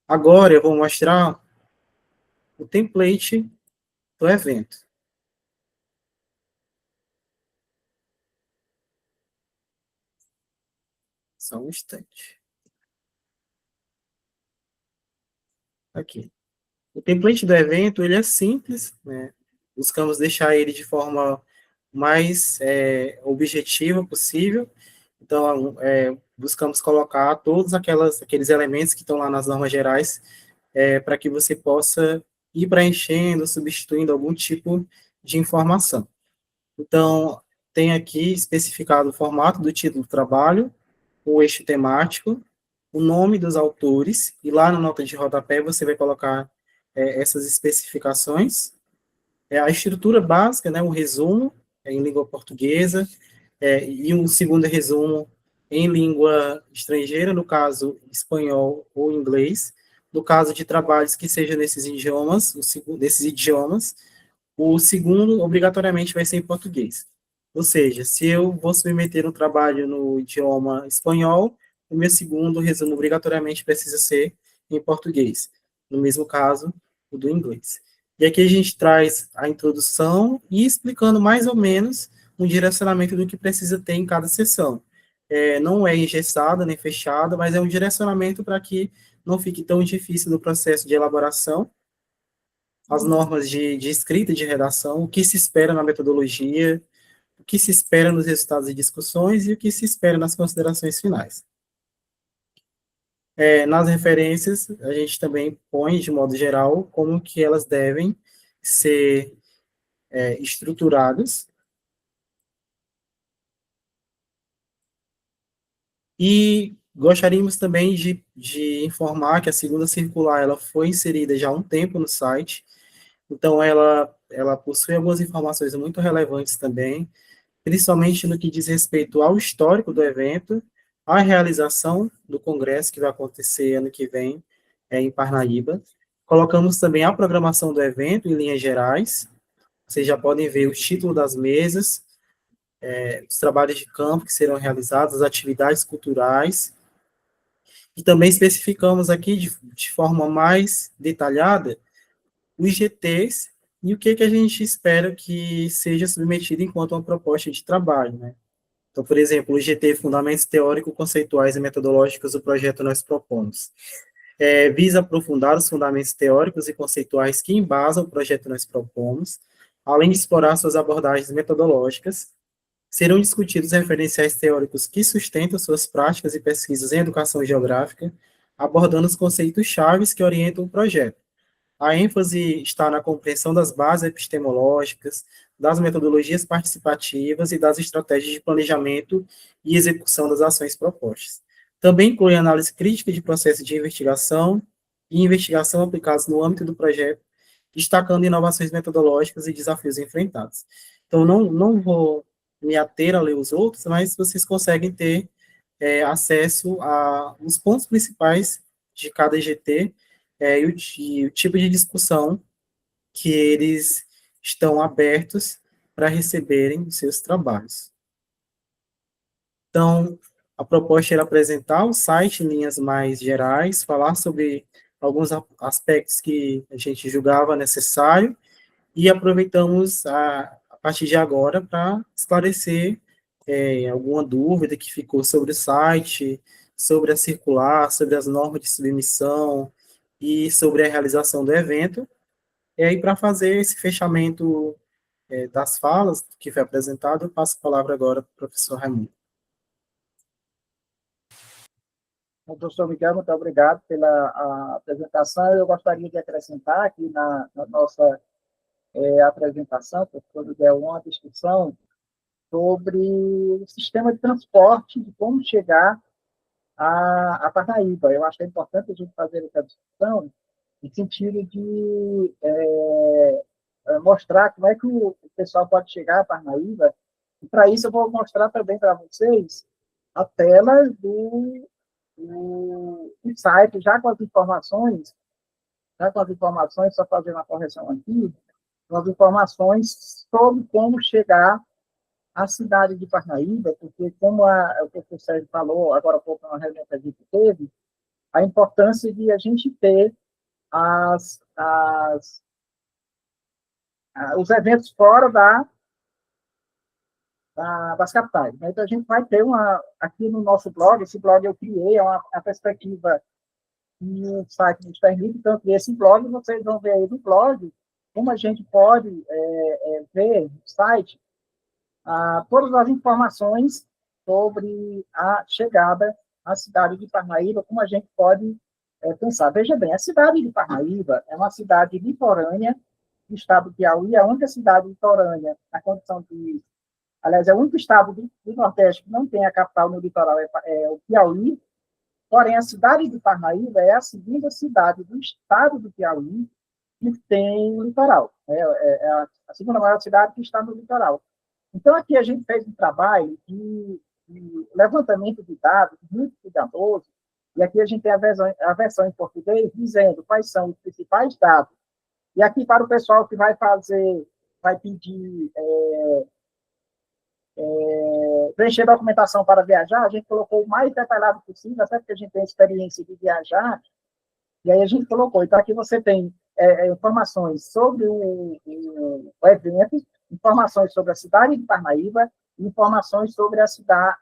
Agora eu vou mostrar o template do evento. Só um instante. Aqui. O template do evento, ele é simples, né? Buscamos deixar ele de forma mais objetiva possível. Então, buscamos colocar todos aqueles elementos que estão lá nas normas gerais, para que você possa ir preenchendo, substituindo algum tipo de informação. Então, tem aqui especificado o formato do título do trabalho, o eixo temático, o nome dos autores, e lá na nota de rodapé você vai colocar essas especificações, a estrutura básica, né, um resumo em língua portuguesa, e um segundo resumo em língua estrangeira, no caso, espanhol ou inglês. No caso de trabalhos que sejam nesses idiomas, o segundo, obrigatoriamente, vai ser em português. Ou seja, se eu vou submeter um trabalho no idioma espanhol, o meu segundo resumo, obrigatoriamente, precisa ser em português. No mesmo caso, o do inglês. E aqui a gente traz a introdução e explicando mais ou menos um direcionamento do que precisa ter em cada sessão. Não é engessada nem fechada, mas é um direcionamento para que não fique tão difícil no processo de elaboração, as normas de escrita e de redação, o que se espera na metodologia, o que se espera nos resultados de discussões e o que se espera nas considerações finais. Nas referências, a gente também põe, de modo geral, como que elas devem ser estruturadas. E gostaríamos também de informar que a segunda circular ela foi inserida já há um tempo no site, então ela ela possui algumas informações muito relevantes também, principalmente no que diz respeito ao histórico do evento, à realização do congresso que vai acontecer ano que vem em Parnaíba. Colocamos também a programação do evento em linhas gerais. Vocês já podem ver o título das mesas, os trabalhos de campo que serão realizados, as atividades culturais. E também especificamos aqui de forma mais detalhada os GTs e o que a gente espera que seja submetido enquanto uma proposta de trabalho, né? Então, por exemplo, o GT Fundamentos Teóricos, Conceituais e Metodológicos do projeto nós propomos. Visa aprofundar os fundamentos teóricos e conceituais que embasam o projeto nós propomos, além de explorar suas abordagens metodológicas. Serão discutidos referenciais teóricos que sustentam suas práticas e pesquisas em educação geográfica, abordando os conceitos chaves que orientam o projeto. A ênfase está na compreensão das bases epistemológicas, das metodologias participativas e das estratégias de planejamento e execução das ações propostas. Também inclui análise crítica de processos de investigação e investigação aplicados no âmbito do projeto, destacando inovações metodológicas e desafios enfrentados. Então, não vou me ater a ler os outros, mas vocês conseguem ter acesso aos pontos principais de cada IGT, e o tipo de discussão que eles estão abertos para receberem os seus trabalhos. Então, a proposta era apresentar o site em linhas mais gerais, falar sobre alguns aspectos que a gente julgava necessário, e aproveitamos a partir de agora para esclarecer alguma dúvida que ficou sobre o site, sobre a circular, sobre as normas de submissão, e sobre a realização do evento. E aí, para fazer esse fechamento das falas que foi apresentado, eu passo a palavra agora para o professor Raimundo. Professor Miguel, muito obrigado pela apresentação. Eu gostaria de acrescentar aqui na nossa apresentação, professor Miguel, uma discussão sobre o sistema de transporte, de como chegar a Parnaíba. Eu acho que é importante a gente fazer essa discussão no sentido de mostrar como é que o pessoal pode chegar a Parnaíba. E, para isso, eu vou mostrar também para vocês a tela do site, já com as informações, só fazer uma correção aqui, com as informações sobre como chegar à cidade de Parnaíba, porque, como o professor Sérgio falou agora há pouco, na reunião que a gente teve, a importância de a gente ter os eventos fora das capitais. Né? Então, a gente vai ter aqui no nosso blog, esse blog eu criei, é uma perspectiva que o site nos permite, então, esse blog, vocês vão ver aí no blog, como a gente pode ver no site todas as informações sobre a chegada à cidade de Parnaíba, como a gente pode pensar. Veja bem, a cidade de Parnaíba é uma cidade litorânea do estado do Piauí, a única cidade litorânea na condição de... Aliás, é o único estado do Nordeste que não tem a capital no litoral, é o Piauí. Porém, a cidade de Parnaíba é a segunda cidade do estado do Piauí que tem litoral. É a segunda maior cidade que está no litoral. Então, aqui a gente fez um trabalho de levantamento de dados muito cuidadoso, e aqui a gente tem a versão em português dizendo quais são os principais dados. E aqui, para o pessoal que vai pedir preencher documentação para viajar, a gente colocou o mais detalhado possível, até porque a gente tem experiência de viajar, e aí a gente colocou. Então, aqui você tem informações sobre o evento, informações sobre a cidade de Parnaíba, e informações sobre a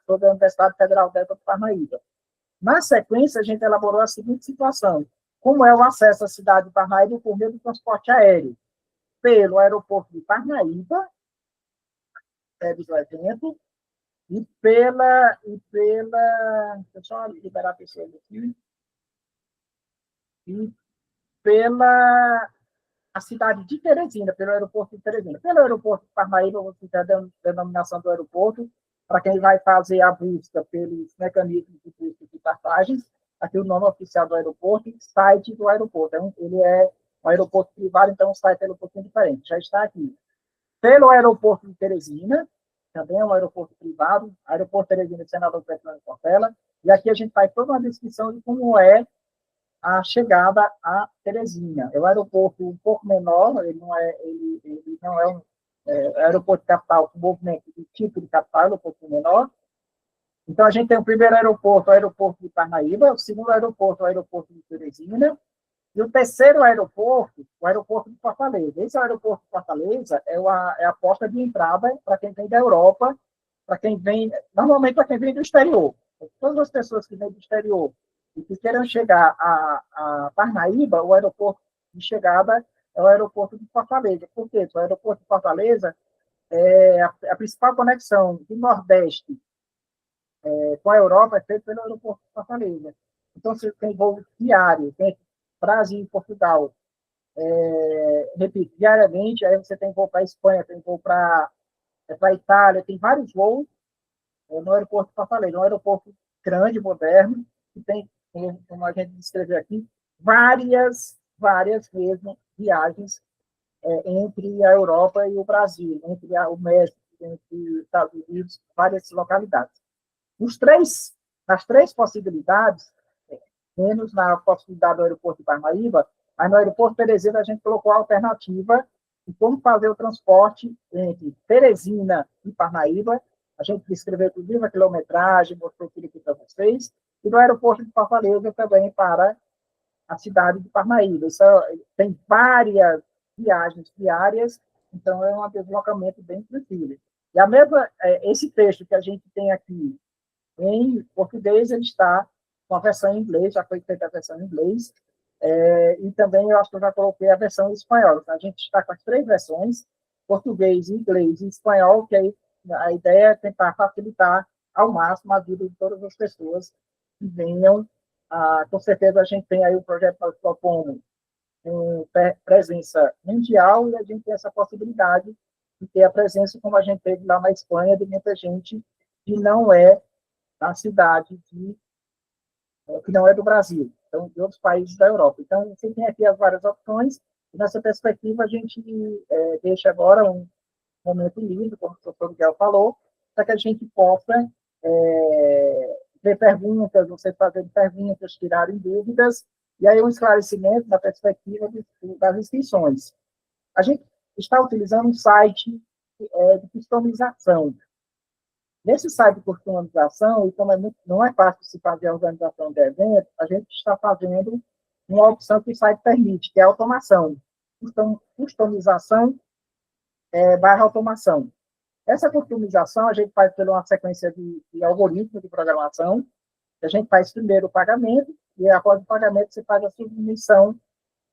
Universidade Federal Delta de Parnaíba. Na sequência, a gente elaborou a seguinte situação: como é o acesso à cidade de Parnaíba por meio do transporte aéreo? Pelo aeroporto de Parnaíba, sede do evento, e pela... Deixa eu só liberar a pessoa aqui. E pela a cidade de Teresina, pelo aeroporto de Teresina. Pelo aeroporto de Parnaíba, você tem a denominação do aeroporto, para quem vai fazer a busca pelos mecanismos de busca de passagens, aqui o nome oficial do aeroporto e site do aeroporto. Ele é O aeroporto privado, então, sai pelo um pouquinho diferente. Já está aqui. Pelo aeroporto de Teresina, também é um aeroporto privado, aeroporto Teresina de Senador Petrônio Portela, e aqui a gente faz toda uma descrição de como é a chegada a Teresina. É um aeroporto um pouco menor, ele não é um aeroporto de capital com movimento do tipo de capital, um pouco menor. Então, a gente tem o primeiro aeroporto, o aeroporto de Parnaíba, o segundo aeroporto, o aeroporto de Teresina, e o terceiro aeroporto, o aeroporto de Fortaleza. Esse aeroporto de Fortaleza é a porta de entrada para quem vem da Europa, para quem vem, normalmente para quem vem do exterior. Todas as pessoas que vêm do exterior e que queiram chegar a Parnaíba, o aeroporto de chegada é o aeroporto de Fortaleza. Por quê? O aeroporto de Fortaleza é a principal conexão do Nordeste com a Europa é feito pelo aeroporto de Fortaleza. Então, você tem voo diário, tem Brasil e Portugal, repito, diariamente, aí você tem voo para a Espanha, tem voo para a Itália, tem vários voos no aeroporto de Fortaleza. É um aeroporto grande, moderno, que tem, como a gente descreveu aqui, várias mesmo viagens entre a Europa e o Brasil, entre o México, entre os Estados Unidos, várias localidades. Nas três possibilidades, menos na possibilidade do aeroporto de Parnaíba, aí no aeroporto de Teresina a gente colocou a alternativa de como fazer o transporte entre Teresina e Parnaíba. A gente descreveu, inclusive, a quilometragem, mostrou tudo aqui para vocês, e no aeroporto de Fortaleza também para a cidade de Parnaíba. Isso tem várias viagens diárias, então é um deslocamento bem tranquilo. E esse texto que a gente tem aqui em português, ele está com a versão em inglês, já foi feita a versão em inglês, e também eu acho que eu já coloquei a versão em espanhol. Então, a gente está com as três versões, português, inglês e espanhol, que aí a ideia é tentar facilitar ao máximo a vida de todas as pessoas que venham. Com certeza a gente tem aí o projeto Nós Propomos com presença mundial, e a gente tem essa possibilidade de ter a presença, como a gente teve lá na Espanha, de muita gente que não é da cidade que não é do Brasil, então, de outros países da Europa. Então, você tem aqui as várias opções, e nessa perspectiva a gente deixa agora um momento livre, como o professor Miguel falou, para que a gente possa ver perguntas, você fazendo perguntas, tirarem dúvidas, e aí um esclarecimento da perspectiva das inscrições. A gente está utilizando um site de customização. Nesse site de customização, e como não é fácil se fazer a organização de evento, a gente está fazendo uma opção que o site permite, que é a automação. Customização barra automação. Essa customização a gente faz por uma sequência de algoritmos de programação. A gente faz primeiro o pagamento, e após o pagamento você faz a submissão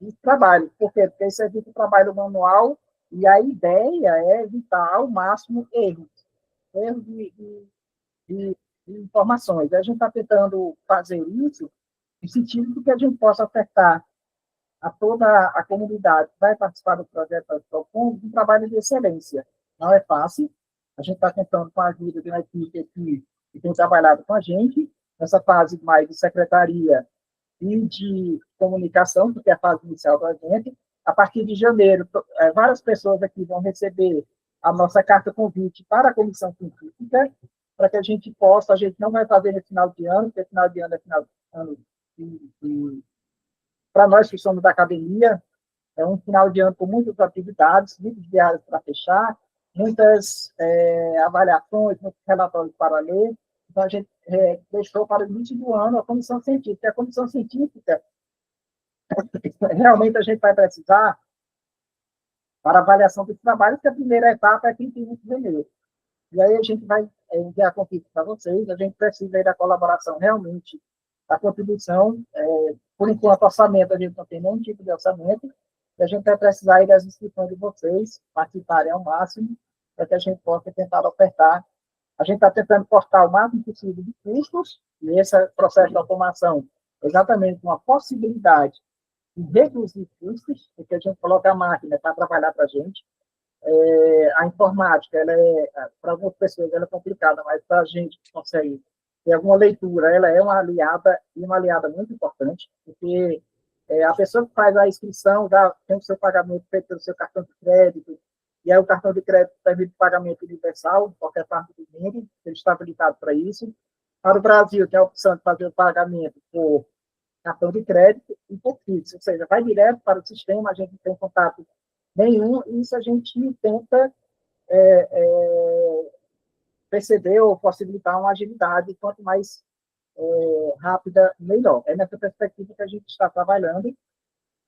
de trabalho. Por quê? Porque isso evita o trabalho manual, e a ideia é evitar ao máximo erros de informações. A gente está tentando fazer isso no sentido de que a gente possa afetar a toda a comunidade que vai participar do projeto Propom um trabalho de excelência. Não é fácil. A gente está tentando, com a ajuda de uma equipe aqui que tem trabalhado com a gente, nessa fase mais de secretaria e de comunicação, porque é a fase inicial da gente. A partir de janeiro, várias pessoas aqui vão receber a nossa carta convite para a comissão científica, para que a gente não vai fazer no final de ano, porque final de ano é final de ano, para nós que somos da academia, é um final de ano com muitas atividades, muitas viagens para fechar, muitas avaliações, muitos relatórios para ler. Então, a gente deixou para o início do ano a comissão científica. A comissão científica, realmente, a gente vai precisar para avaliação dos trabalhos, que a primeira etapa é 31 de janeiro. E aí a gente vai enviar convite para vocês, a gente precisa aí da colaboração realmente, da contribuição. Por enquanto, orçamento, a gente não tem nenhum tipo de orçamento, e a gente vai precisar aí das inscrições de vocês, participarem ao máximo, para que a gente possa tentar ofertar. A gente está tentando cortar o máximo possível de custos, e esse processo de automação é exatamente uma possibilidade de reduzir custos, porque a gente coloca a máquina para trabalhar para a gente. A informática, para algumas pessoas, ela é complicada, mas para a gente que consegue ter alguma leitura, ela é uma aliada, e uma aliada muito importante, porque a pessoa que faz a inscrição tem o seu pagamento feito pelo seu cartão de crédito, e aí o cartão de crédito permite pagamento universal, em qualquer parte do mundo, ele está habilitado para isso. Para o Brasil, tem a opção de fazer o pagamento por cartão de crédito e por Pix, ou seja, vai direto para o sistema, a gente não tem contato nenhum, e isso a gente tenta perceber ou possibilitar uma agilidade, quanto mais rápida, melhor. É nessa perspectiva que a gente está trabalhando.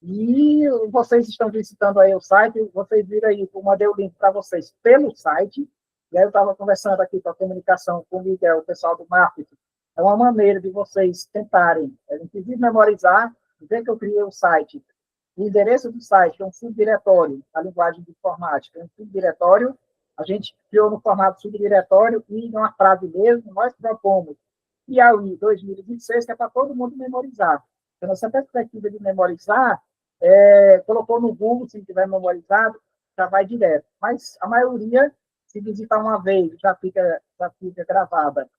E vocês estão visitando aí o site, vocês viram aí, eu mandei o link para vocês pelo site, e aí eu estava conversando aqui com a comunicação com o Miguel, o pessoal do marketing. É uma maneira de vocês tentarem, inclusive, memorizar, ver que eu criei o site. O endereço do site é um subdiretório, a linguagem de informática, é um subdiretório. A gente criou no formato subdiretório e numa frase mesmo, nós propomos Piauí 2026, que é para todo mundo memorizar. Então, essa perspectiva de memorizar, colocou no Google, se tiver memorizado, já vai direto. Mas a maioria, se visitar uma vez, já fica gravada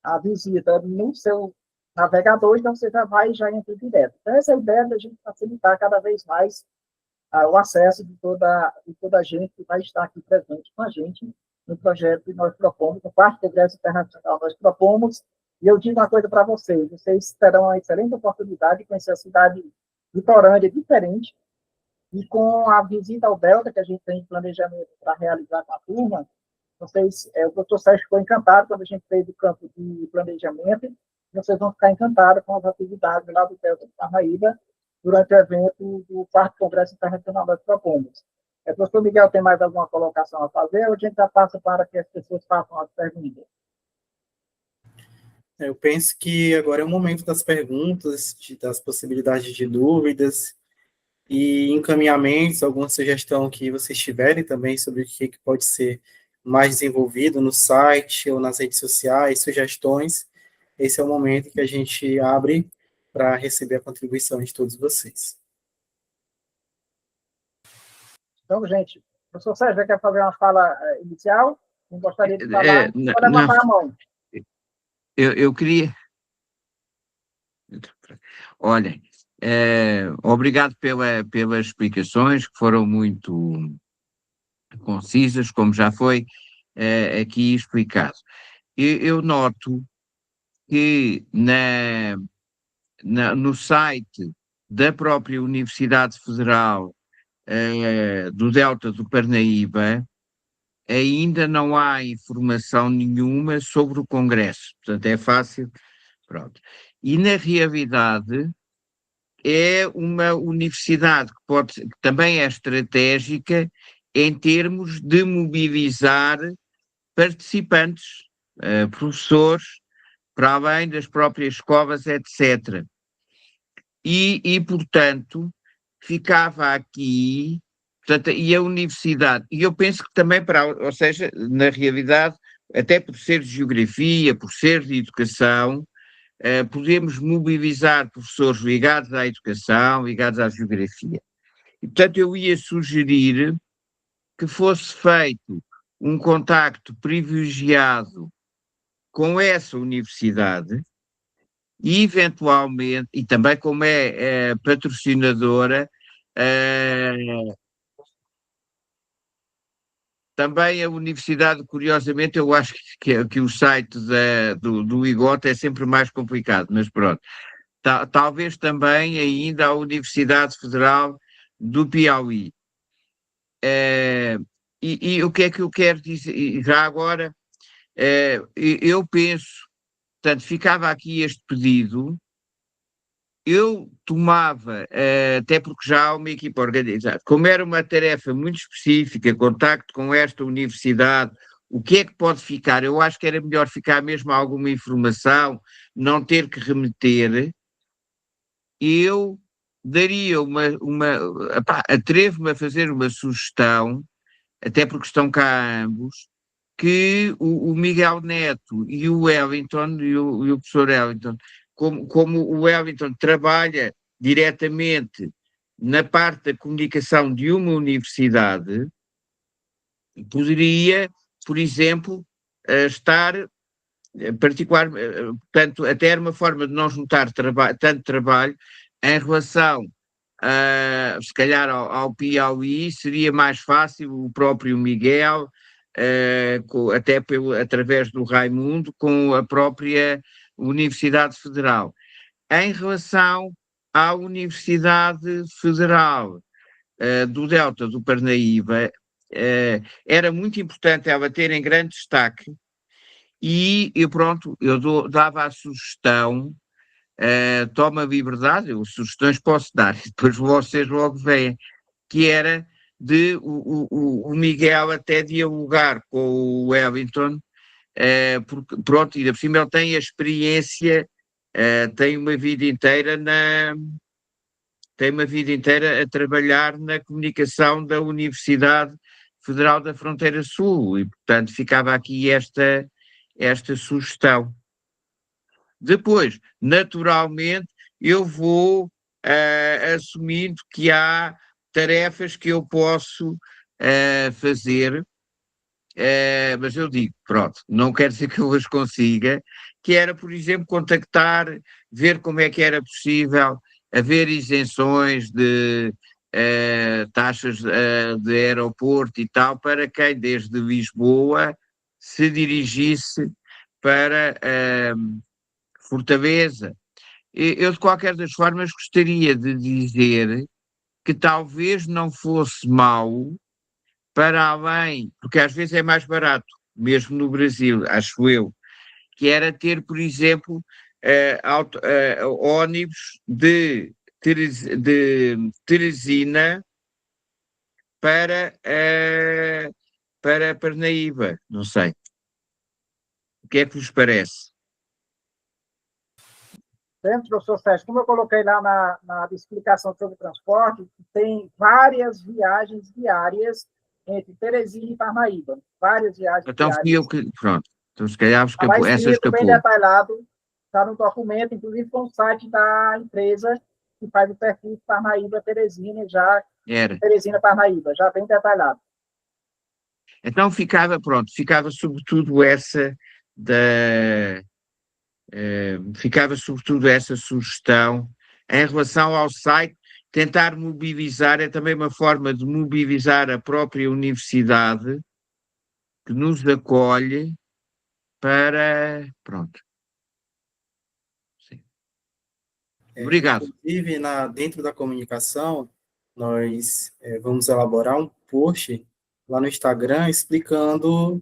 a visita no seu navegador, então você já vai e já entra direto. Então, essa é a ideia da gente facilitar cada vez mais o acesso de toda a gente que vai estar aqui presente com a gente no projeto que nós propomos, no quarto Congresso Internacional nós propomos, e eu digo uma coisa para vocês terão uma excelente oportunidade de conhecer a cidade litorânea diferente, e com a visita ao Delta, que a gente tem em planejamento para realizar com a turma, o doutor Sérgio ficou encantado quando a gente fez o campo de planejamento, e vocês vão ficar encantados com as atividades lá do Delta de Parnaíba, durante o evento do quarto Congresso Internacional das Propomos. Professor Miguel, tem mais alguma colocação a fazer, ou a gente já passa para que as pessoas façam as perguntas? Eu penso que agora é o momento das perguntas, das possibilidades de dúvidas e encaminhamentos, alguma sugestão que vocês tiverem também sobre o que pode ser mais desenvolvido no site ou nas redes sociais, sugestões. Esse é o momento que a gente abre para receber a contribuição de todos vocês. Então, gente, o professor Sérgio quer fazer uma fala inicial? Não gostaria de falar? Pode levantar a mão. Eu queria... Olha, obrigado pelas explicações, que foram muito concisas, como já foi aqui explicado. Eu noto que no site da própria Universidade Federal do Delta do Parnaíba ainda não há informação nenhuma sobre o Congresso, portanto é fácil, pronto. E na realidade é uma universidade que também é estratégica em termos de mobilizar participantes, professores, para além das próprias escolas, etc. E portanto, ficava aqui, portanto, e a universidade, e eu penso que também ou seja, na realidade, até por ser de geografia, por ser de educação, podemos mobilizar professores ligados à educação, ligados à geografia. E, portanto, eu ia sugerir que fosse feito um contacto privilegiado com essa universidade e, eventualmente, e também como é patrocinadora, também a universidade, curiosamente, eu acho que o site do IGOT é sempre mais complicado, mas pronto. Talvez também ainda a Universidade Federal do Piauí. E o que é que eu quero dizer? E já agora, eu penso, portanto, ficava aqui este pedido, eu tomava, até porque já há uma equipa organizada, como era uma tarefa muito específica, contacto com esta universidade, o que é que pode ficar? Eu acho que era melhor ficar mesmo alguma informação, não ter que remeter. Eu daria atrevo-me a fazer uma sugestão, até porque estão cá ambos, que o Miguel Neto e o Wellington, e o professor Wellington, como o Wellington trabalha diretamente na parte da comunicação de uma universidade, poderia, por exemplo, estar particular, portanto, até era uma forma de não juntar tanto trabalho em relação se calhar ao Piauí, seria mais fácil o próprio Miguel, até através do Raimundo, com a própria Universidade Federal. Em relação à Universidade Federal do Delta do Parnaíba, era muito importante ela ter em grande destaque, e eu dava a sugestão, toma a liberdade, eu sugestões posso dar, depois vocês logo veem, que era de o Miguel até dialogar com o Wellington, porque, pronto, ainda por cima ele tem a experiência, tem uma vida inteira a trabalhar na comunicação da Universidade Federal da Fronteira Sul, e, portanto, ficava aqui esta sugestão. Depois, naturalmente, eu vou assumindo que há tarefas que eu posso fazer, mas eu digo, pronto, não quer dizer que eu as consiga, que era, por exemplo, contactar, ver como é que era possível haver isenções de taxas de aeroporto e tal, para quem desde Lisboa se dirigisse para Fortaleza. Eu, de qualquer das formas, gostaria de dizer que talvez não fosse mau, para além, porque às vezes é mais barato, mesmo no Brasil, acho eu, que era ter, por exemplo, ônibus de Teresina para Parnaíba, não sei. O que é que vos parece? Dentro, professor Sérgio, como eu coloquei lá na explicação sobre transporte, tem várias viagens diárias entre Teresina e Parnaíba. Várias viagens Então diárias. fui eu que, pronto, então se calhar Está essa escapou. bem detalhado, está no documento, inclusive com o site da empresa que faz o perfil Parnaíba-Teresina, Teresina-Parnaíba, já bem detalhado. Então ficava sobretudo essa sugestão em relação ao site, tentar mobilizar, é também uma forma de mobilizar a própria universidade que nos acolhe para, pronto. Sim. Obrigado. Inclusive, dentro da comunicação, nós vamos elaborar um post lá no Instagram explicando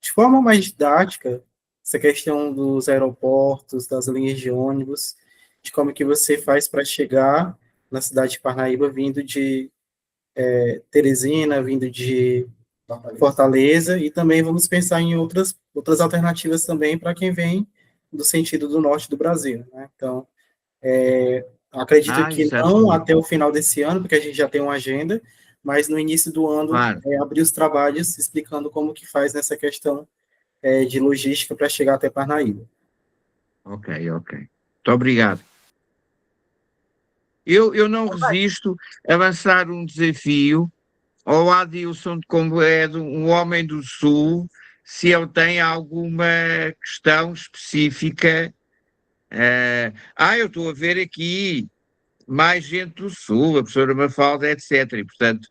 de forma mais didática essa questão dos aeroportos, das linhas de ônibus, de como que você faz para chegar na cidade de Parnaíba vindo de Teresina, vindo de Fortaleza, e também vamos pensar em outras alternativas também para quem vem do sentido do norte do Brasil, né? Então, acredito que não até o final desse ano, porque a gente já tem uma agenda, mas no início do ano, claro, abrir os trabalhos explicando como que faz nessa questão de logística para chegar até Parnaíba. Ok. Muito obrigado. Eu não resisto a lançar um desafio ao Adilson, como é um homem do Sul, se ele tem alguma questão específica. Eu estou a ver aqui mais gente do Sul, a professora Mafalda, etc. E, portanto,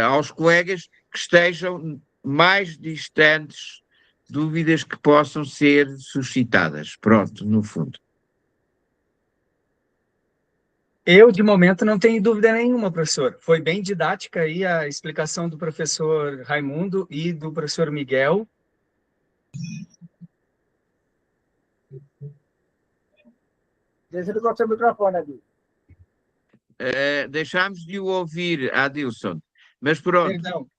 aos colegas que estejam mais distantes, dúvidas que possam ser suscitadas. Pronto, no fundo. Eu, de momento, não tenho dúvida nenhuma, professor. Foi bem didática aí a explicação do professor Raimundo e do professor Miguel. Desliga o seu microfone, Adilson. Deixámos de o ouvir, Adilson, mas pronto.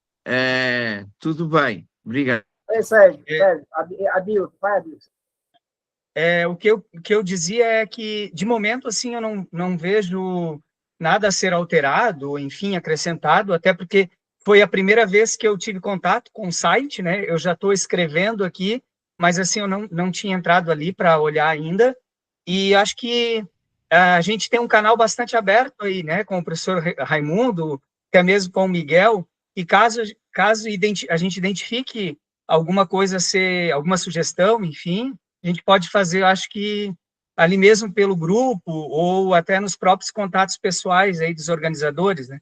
Tudo bem, obrigado. Sérgio, Adilson, vai, Adilson. O que eu dizia é que, de momento, assim, eu não vejo nada a ser alterado, ou, enfim, acrescentado, até porque foi a primeira vez que eu tive contato com o site, né? Eu já estou escrevendo aqui, mas, assim, eu não tinha entrado ali para olhar ainda, e acho que a gente tem um canal bastante aberto aí, né, com o professor Raimundo, até mesmo com o Miguel, e caso a gente identifique alguma coisa, alguma sugestão, enfim, a gente pode fazer, acho que ali mesmo pelo grupo, ou até nos próprios contatos pessoais aí dos organizadores, né?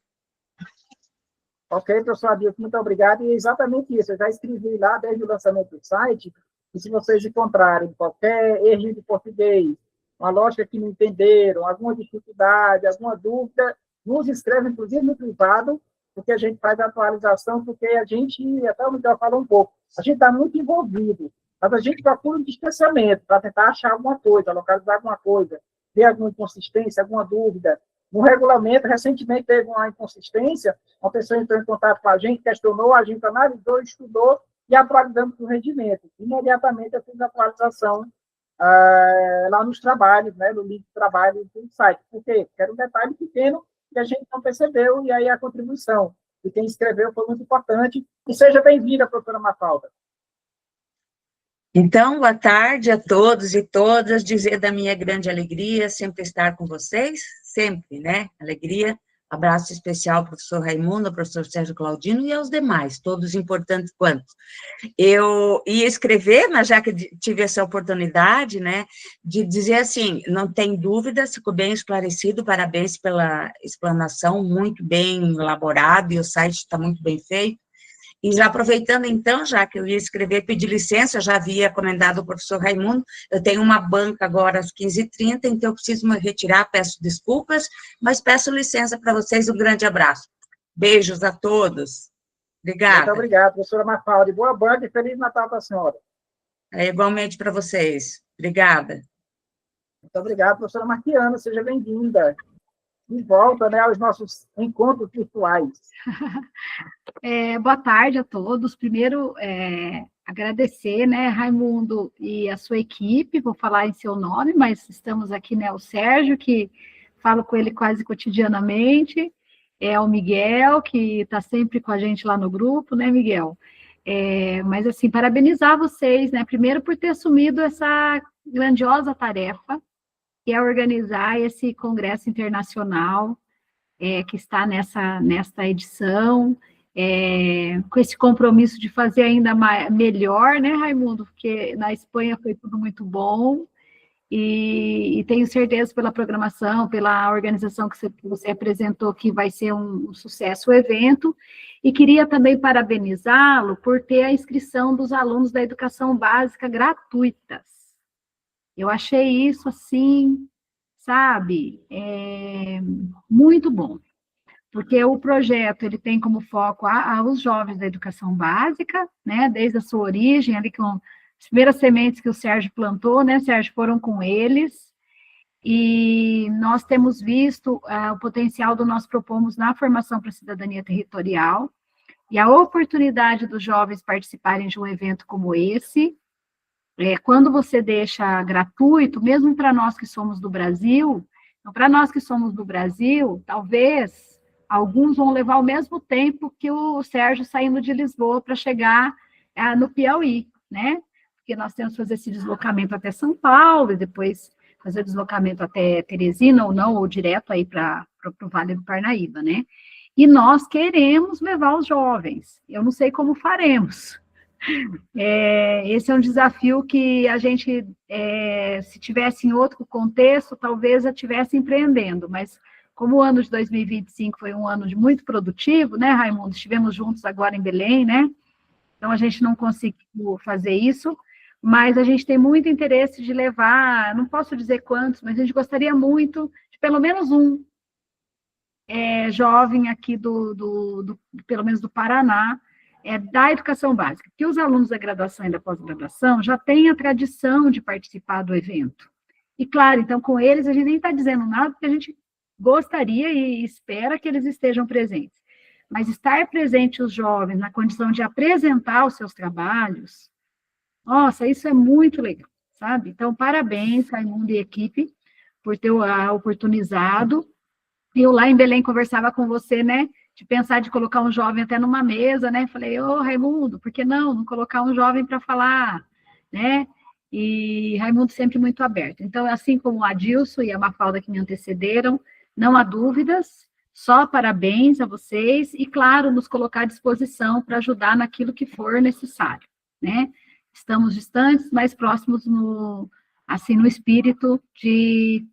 Ok, professor Adilson, muito obrigado. E é exatamente isso, eu já escrevi lá desde o lançamento do site, e se vocês encontrarem qualquer erro de português, uma lógica que não entenderam, alguma dificuldade, alguma dúvida, nos escreve, inclusive, no privado, porque a gente faz a atualização, porque a gente, até o Miguel falou um pouco, a gente está muito envolvido, mas a gente procura um distanciamento para tentar achar alguma coisa, localizar alguma coisa, ver alguma inconsistência, alguma dúvida. No regulamento, recentemente teve uma inconsistência, uma pessoa entrou em contato com a gente, questionou, a gente analisou, estudou e atualizamos o rendimento. Imediatamente eu fiz a atualização lá nos trabalhos, né, no link de trabalho do site. Por quê? Porque era um detalhe pequeno que a gente não percebeu, e aí a contribuição de quem escreveu foi muito importante. E seja bem-vinda, professora Mafalda. Então, boa tarde a todos e todas, dizer da minha grande alegria sempre estar com vocês, sempre, né, alegria, abraço especial ao professor Raimundo, ao professor Sérgio Claudino e aos demais, todos importantes quanto. Eu ia escrever, mas já que tive essa oportunidade, né, de dizer assim, não tem dúvida, ficou bem esclarecido, parabéns pela explanação, muito bem elaborado, e o site está muito bem feito. E já aproveitando, então, já que eu ia escrever, pedir licença, já havia comentado o professor Raimundo, eu tenho uma banca agora às 15h30, então eu preciso me retirar, peço desculpas, mas peço licença para vocês, um grande abraço. Beijos a todos. Obrigada. Muito obrigado, professora Mafalda. Boa banca e Feliz Natal para a senhora. Igualmente para vocês. Obrigada. Muito obrigado, professora Marquiana, seja bem-vinda. De volta, né, aos nossos encontros virtuais. Boa tarde a todos. Primeiro, agradecer, né, Raimundo e a sua equipe, vou falar em seu nome, mas estamos aqui, né, o Sérgio, que falo com ele quase cotidianamente, o Miguel, que está sempre com a gente lá no grupo, né, Miguel? Mas, assim, parabenizar vocês, né, primeiro por ter assumido essa grandiosa tarefa, que é organizar esse congresso internacional, que está nesta edição, com esse compromisso de fazer ainda melhor, né, Raimundo? Porque na Espanha foi tudo muito bom, e tenho certeza pela programação, pela organização que você apresentou, que vai ser um sucesso o evento, e queria também parabenizá-lo por ter a inscrição dos alunos da educação básica gratuitas. Eu achei isso, assim, sabe, muito bom, porque o projeto, ele tem como foco os jovens da educação básica, né, desde a sua origem, ali com as primeiras sementes que o Sérgio plantou, né, Sérgio, foram com eles, e nós temos visto o potencial do nós propomos na formação para a cidadania territorial, e a oportunidade dos jovens participarem de um evento como esse, quando você deixa gratuito, mesmo para nós que somos do Brasil, talvez alguns vão levar o mesmo tempo que o Sérgio saindo de Lisboa para chegar no Piauí, né? Porque nós temos que fazer esse deslocamento até São Paulo, e depois fazer o deslocamento até Teresina, ou não, ou direto aí para o Vale do Parnaíba, né? E nós queremos levar os jovens, eu não sei como faremos. Esse é um desafio que a gente, se tivesse em outro contexto, talvez a tivesse empreendendo, mas como o ano de 2025 foi um ano muito produtivo, né, Raimundo? Estivemos juntos agora em Belém, né? Então a gente não conseguiu fazer isso, mas a gente tem muito interesse de levar, não posso dizer quantos, mas a gente gostaria muito de pelo menos um jovem aqui pelo menos do Paraná, da educação básica, porque os alunos da graduação e da pós-graduação já têm a tradição de participar do evento. E, claro, então, com eles, a gente nem está dizendo nada, porque a gente gostaria e espera que eles estejam presentes. Mas estar presente os jovens na condição de apresentar os seus trabalhos, nossa, isso é muito legal, sabe? Então, parabéns, Raimundo e equipe, por ter oportunizado. Eu lá em Belém conversava com você, né, de pensar de colocar um jovem até numa mesa, né, falei, Raimundo, por que não colocar um jovem para falar, né, e Raimundo sempre muito aberto. Então, assim como o Adilson e a Mafalda que me antecederam, não há dúvidas, só parabéns a vocês, e claro, nos colocar à disposição para ajudar naquilo que for necessário, né, estamos distantes, mas próximos assim, no espírito de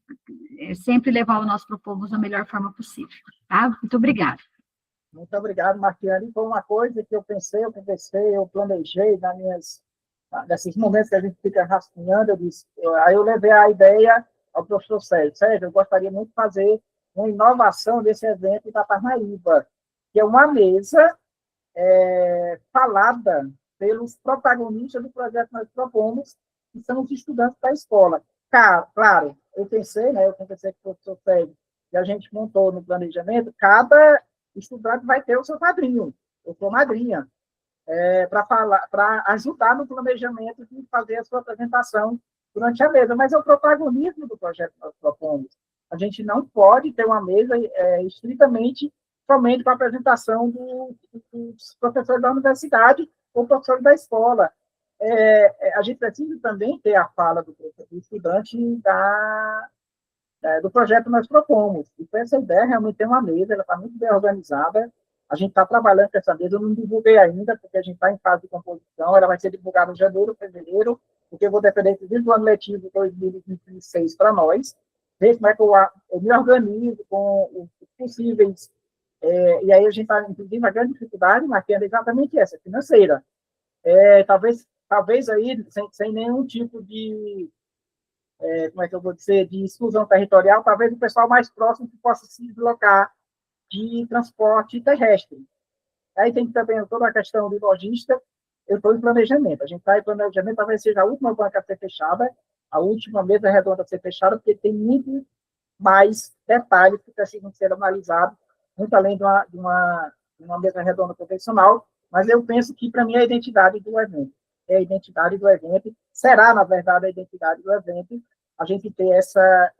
sempre levar o nosso Propomos da melhor forma possível, tá? Muito obrigada. Muito obrigado, Marquiane. Foi uma coisa que eu pensei, eu planejei nesses momentos que a gente fica rascunhando, aí eu levei a ideia ao professor Sérgio. Sérgio, eu gostaria muito de fazer uma inovação desse evento da Parnaíba, que é uma mesa falada pelos protagonistas do projeto que nós propomos, que são os estudantes da escola. Claro, eu pensei com o professor Sérgio, e a gente montou no planejamento, cada estudante vai ter o seu padrinho, ou sua madrinha, para ajudar no planejamento de fazer a sua apresentação durante a mesa. Mas é o protagonismo do projeto que nós propomos. A gente não pode ter uma mesa estritamente somente para a apresentação dos professores da universidade ou professores da escola. A gente precisa também ter a fala do estudante do projeto que nós propomos. E com essa ideia, realmente tem uma mesa, ela está muito bem organizada, a gente está trabalhando com essa mesa, eu não divulguei ainda, porque a gente está em fase de composição, ela vai ser divulgada em janeiro, fevereiro, porque eu vou depender do ano letivo 2026 para nós, ver como é que eu me organizo com os possíveis, e aí a gente está, inclusive, a grande dificuldade, mas é exatamente essa, financeira. Talvez aí, sem nenhum tipo de como é que eu vou dizer, de exclusão territorial, talvez o pessoal mais próximo que possa se deslocar de transporte terrestre. Aí tem também toda a questão de logística, eu estou em planejamento. A gente está em planejamento, talvez seja a última banca a ser fechada, a última mesa redonda a ser fechada, porque tem muito mais detalhes que precisam ser analisados, muito além de uma mesa redonda convencional, mas eu penso que, para mim, é a identidade do evento. É a identidade do evento, será, na verdade, a identidade do evento, a gente ter essa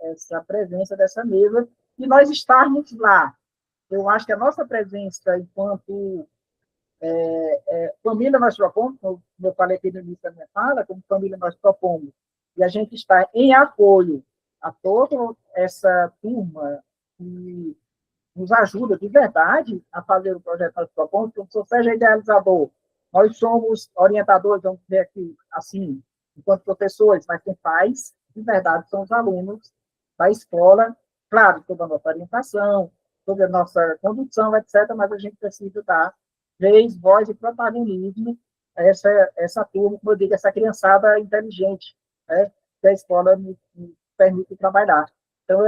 presença dessa mesa, e nós estarmos lá. Eu acho que a nossa presença enquanto família nós propomos, como eu falei aqui no início da minha fala, como família nós propomos, e a gente está em apoio a toda essa turma que nos ajuda de verdade a fazer o projeto que nós propomos, porque o seja idealizador, nós somos orientadores, vamos dizer aqui, assim, enquanto professores, mas quem faz, de verdade, são os alunos da escola, claro, toda a nossa orientação, toda a nossa condução, etc., mas a gente precisa dar vez, voz e protagonismo a essa turma, como eu digo, essa criançada inteligente, que a escola nos permite trabalhar. Então,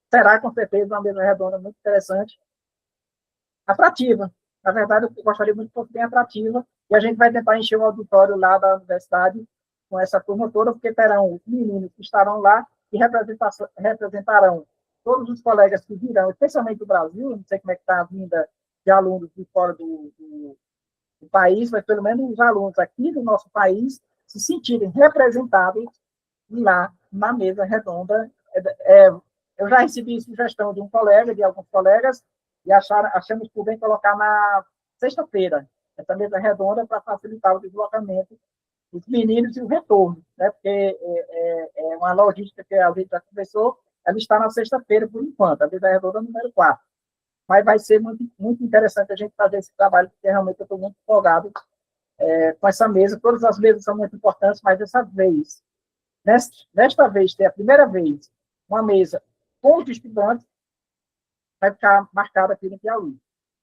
será, com certeza, uma mesa redonda muito interessante, atrativa. Na verdade, eu gostaria muito que fosse bem atrativa, e a gente vai tentar encher o auditório lá da universidade com essa turma toda, porque terão os meninos que estarão lá e representarão todos os colegas que virão, especialmente do Brasil, não sei como é que está a vinda de alunos de fora do país, mas pelo menos os alunos aqui do nosso país se sentirem representados lá na mesa redonda. Eu já recebi sugestão de alguns colegas, e achamos por bem colocar na sexta-feira essa mesa redonda para facilitar o deslocamento dos meninos e o retorno, porque é uma logística que a gente já conversou, ela está na sexta-feira por enquanto, a mesa redonda número 4. Mas vai ser muito, muito interessante a gente fazer esse trabalho, porque realmente eu estou muito empolgado com essa mesa. Todas as mesas são muito importantes, mas desta vez, ter a primeira vez uma mesa com os estudantes, vai ficar marcado aqui no Piauí.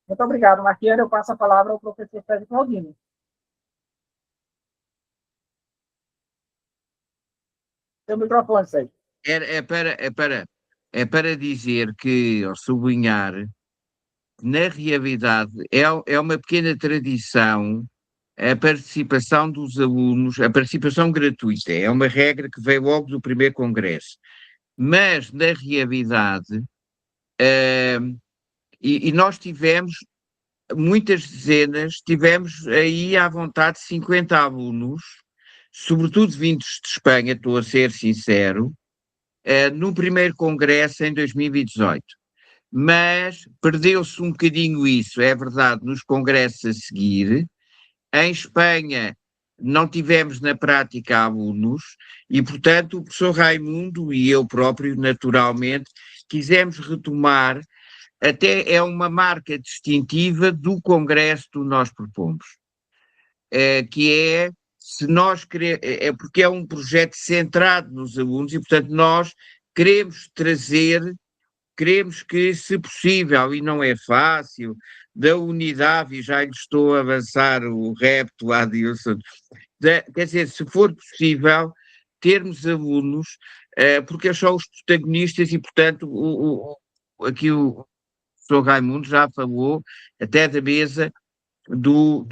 Muito obrigado, Marquiane. Eu passo a palavra ao professor Sérgio Claudino. Seu microfone, Sérgio. É para dizer que, ao sublinhar, na realidade, é uma pequena tradição a participação dos alunos, a participação gratuita. É uma regra que veio logo do primeiro congresso. Mas, na realidade, e nós tivemos muitas dezenas, tivemos aí à vontade 50 alunos, sobretudo vindos de Espanha, estou a ser sincero, no primeiro congresso em 2018. Mas perdeu-se um bocadinho isso, é verdade, nos congressos a seguir. Em Espanha não tivemos na prática alunos e, portanto, o professor Raimundo e eu próprio, naturalmente, quisemos retomar, até é uma marca distintiva do congresso que nós propomos, que é se nós queremos, é porque é um projeto centrado nos alunos e, portanto, nós queremos que, se possível, e não é fácil, da unidade, e já lhe estou a avançar o repto à Dilson, quer dizer, se for possível, termos alunos, porque eles são os protagonistas e, portanto, aqui o professor Raimundo já falou até da mesa dos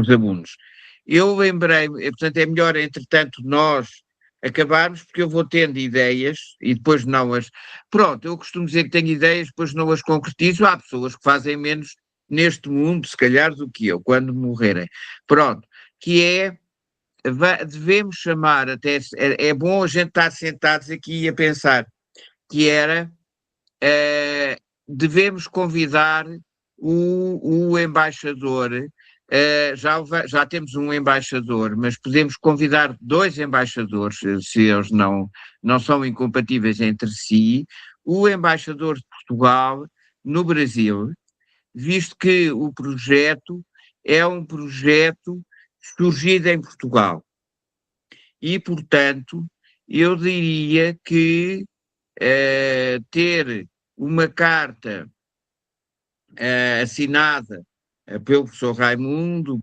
alunos. Eu lembrei-me, portanto, é melhor, entretanto, nós acabarmos, porque eu vou tendo ideias e depois não as... Pronto, eu costumo dizer que tenho ideias, depois não as concretizo. Há pessoas que fazem menos neste mundo, se calhar, do que eu, quando morrerem. Pronto, que é... Devemos chamar, até é bom a gente estar sentados aqui a pensar, que era... devemos convidar o embaixador, já temos um embaixador, mas podemos convidar 2 embaixadores, se eles não são incompatíveis entre si, o embaixador de Portugal no Brasil, visto que o projeto é um projeto surgido em Portugal. E, portanto, eu diria que ter uma carta assinada pelo professor Raimundo,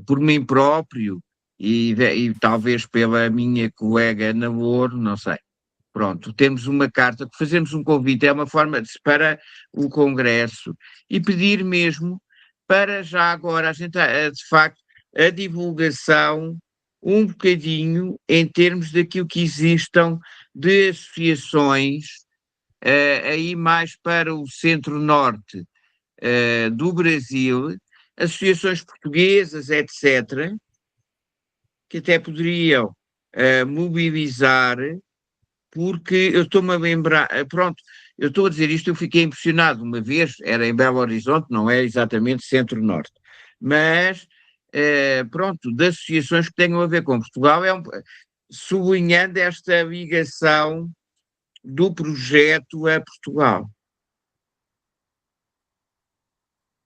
por mim próprio e talvez pela minha colega Ana Louro, não sei. Pronto, temos uma carta, que fazemos um convite, é uma forma para o Congresso, e pedir mesmo para já agora a gente, de facto, a divulgação um bocadinho em termos daquilo que existam de associações aí mais para o centro-norte do Brasil, associações portuguesas, etc., que até poderiam mobilizar, porque eu estou-me a lembrar, pronto, eu estou a dizer isto, eu fiquei impressionado uma vez, era em Belo Horizonte, não é exatamente centro-norte, mas pronto, de associações que tenham a ver com Portugal, sublinhando esta ligação do projeto a Portugal.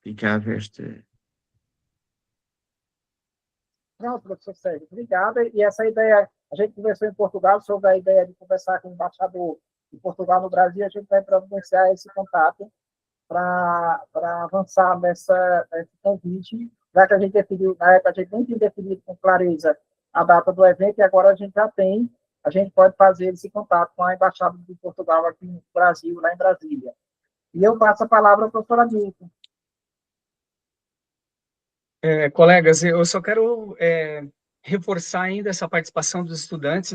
Ficava esta... Pronto, professor Sérgio, obrigado. E essa ideia, a gente conversou em Portugal sobre a ideia de conversar com o embaixador de Portugal no Brasil, a gente vai providenciar esse contato para avançar nesse convite, já que a gente definiu, na época a gente nem tinha definido com clareza a data do evento, e agora a gente já tem, a gente pode fazer esse contato com a Embaixada de Portugal aqui no Brasil, lá em Brasília. E eu passo a palavra ao professor Hamilton. Colegas, eu só quero reforçar ainda essa participação dos estudantes,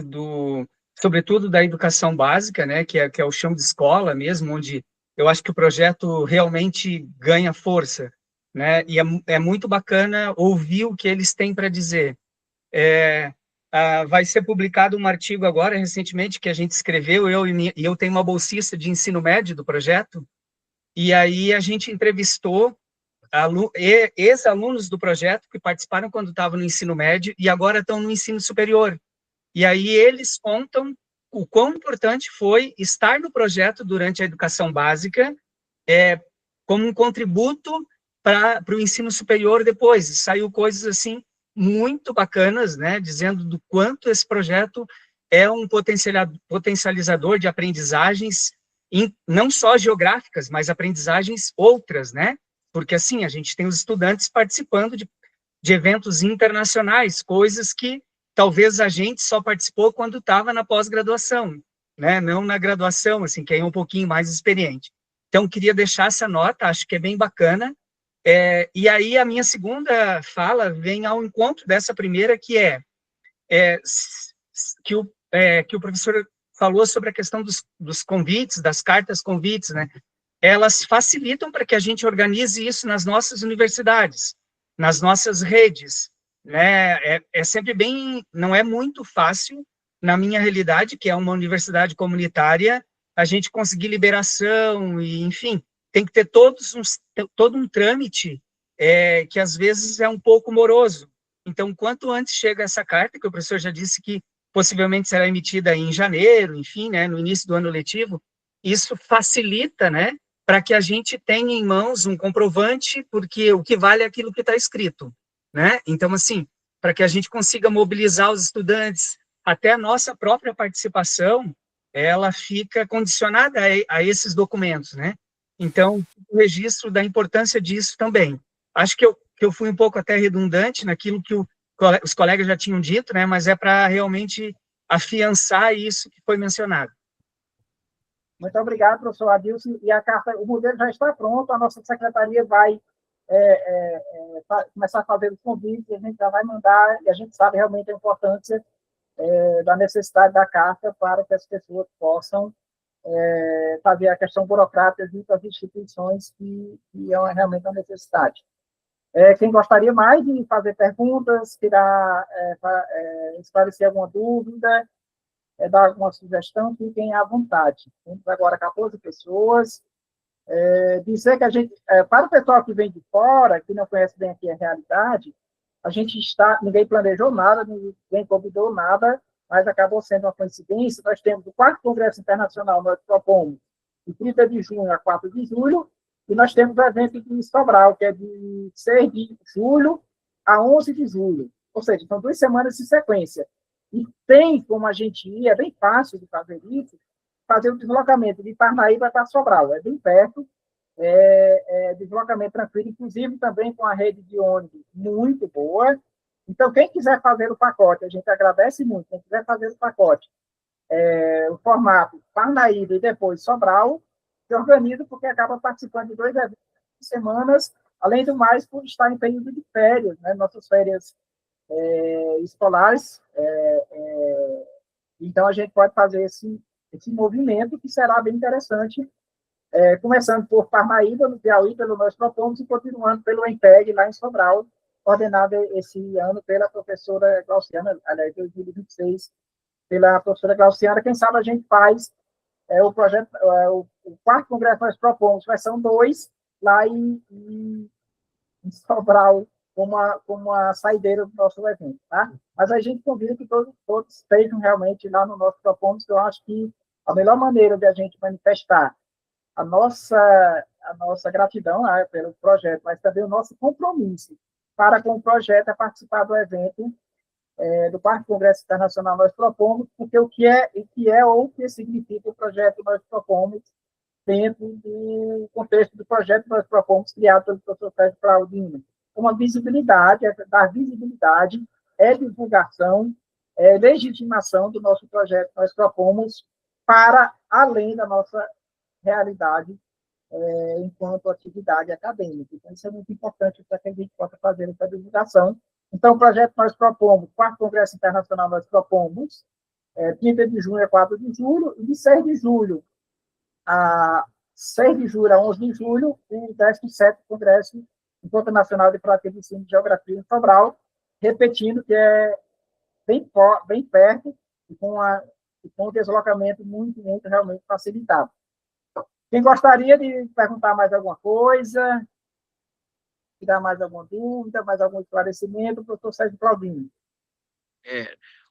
sobretudo da educação básica, né, que é o chão de escola mesmo, onde eu acho que o projeto realmente ganha força, né, e é muito bacana ouvir o que eles têm para dizer. Vai ser publicado um artigo agora, recentemente, que a gente escreveu, e eu tenho uma bolsista de ensino médio do projeto, e aí a gente entrevistou ex-alunos do projeto que participaram quando estavam no ensino médio e agora estão no ensino superior. E aí eles contam o quão importante foi estar no projeto durante a educação básica, como um contributo para o ensino superior depois. E saiu coisas assim muito bacanas, né, dizendo do quanto esse projeto é um potencializador de aprendizagens, não só geográficas, mas aprendizagens outras, né? Porque, assim, a gente tem os estudantes participando de eventos internacionais, coisas que talvez a gente só participou quando estava na pós-graduação, né? Não na graduação, assim, que é um pouquinho mais experiente. Então, queria deixar essa nota, acho que é bem bacana. E aí, a minha segunda fala vem ao encontro dessa primeira, que que o professor falou sobre a questão dos convites, das cartas convites, né? Elas facilitam para que a gente organize isso nas nossas universidades, nas nossas redes, né? Sempre não é muito fácil, na minha realidade, que é uma universidade comunitária, a gente conseguir liberação, e, enfim, tem que ter todo um trâmite que às vezes é um pouco moroso. Então, quanto antes chega essa carta, que o professor já disse que possivelmente será emitida em janeiro, enfim, né, no início do ano letivo, isso facilita, né, para que a gente tenha em mãos um comprovante, porque o que vale é aquilo que está escrito, né? Então, assim, para que a gente consiga mobilizar os estudantes, até a nossa própria participação, ela fica condicionada a esses documentos, né? Então, o registro da importância disso também. Acho que eu fui um pouco até redundante naquilo que os colegas já tinham dito, né? Mas é para realmente afiançar isso que foi mencionado. Muito obrigado, professor Adilson. E a carta, o modelo já está pronto, a nossa secretaria vai começar a fazer os convites, a gente já vai mandar, e a gente sabe realmente a importância da necessidade da carta para que as pessoas possam fazer a questão burocrática junto às instituições que é realmente uma necessidade. Quem gostaria mais de fazer perguntas, esclarecer alguma dúvida, dar alguma sugestão, fiquem à vontade. Temos agora 14 pessoas. Dizer que a gente, para o pessoal que vem de fora, que não conhece bem aqui a realidade, a gente ninguém planejou nada, ninguém convidou nada, mas acabou sendo uma coincidência. Nós temos o 4º Congresso Internacional, nós propomos de 30 de junho a 4 de julho, e nós temos o evento de Sobral, que é de 6 de julho a 11 de julho, ou seja, são 2 semanas em sequência. E tem como a gente ir, é bem fácil de fazer isso, fazer o deslocamento de Parnaíba para Sobral, é bem perto, deslocamento tranquilo, inclusive também com a rede de ônibus muito boa. Então, quem quiser fazer o pacote, a gente agradece muito, quem quiser fazer o pacote, o formato Parnaíba e depois Sobral, se organiza porque acaba participando de 2 eventos em semanas, além do mais, por estar em período de férias, né? Nossas férias escolares, então a gente pode fazer esse movimento que será bem interessante, começando por Parnaíba, no Piauí, pelo Nós Propomos, e continuando pelo EMPEG, lá em Sobral, coordenado esse ano pela professora Glauciana, aliás, 2026, pela professora Glauciana. Quem sabe a gente faz o projeto, o 4º Congresso Nós Propomos, versão 2, lá em Sobral, como uma saideira do nosso evento, tá? Mas a gente convida que todos estejam realmente lá no Nosso Propomos, que eu acho que a melhor maneira de a gente manifestar a nossa gratidão pelo projeto, mas também o nosso compromisso para com o projeto é participar do evento do 4º Congresso Internacional Nós Propomos, porque o que é ou o que significa o projeto Nós Propomos dentro do contexto do projeto Nós Propomos, criado pelo professor Sérgio Claudino. Uma visibilidade, dar visibilidade, divulgação, legitimação do nosso projeto Nós Propomos para além da nossa realidade enquanto atividade acadêmica. Então, isso é muito importante para que a gente possa fazer essa divulgação. Então, o projeto Nós Propomos, 4º Congresso Internacional Nós Propomos, 30 de junho a 4 de julho, e de 6 de julho a 11 de julho, o 17º Congresso Encontro Nacional de Prática de Ensino de Geografia em Sobral, repetindo que é bem perto e com um deslocamento muito, muito realmente facilitado. Quem gostaria de perguntar mais alguma coisa, tirar mais alguma dúvida, mais algum esclarecimento, o professor Sérgio Claudino.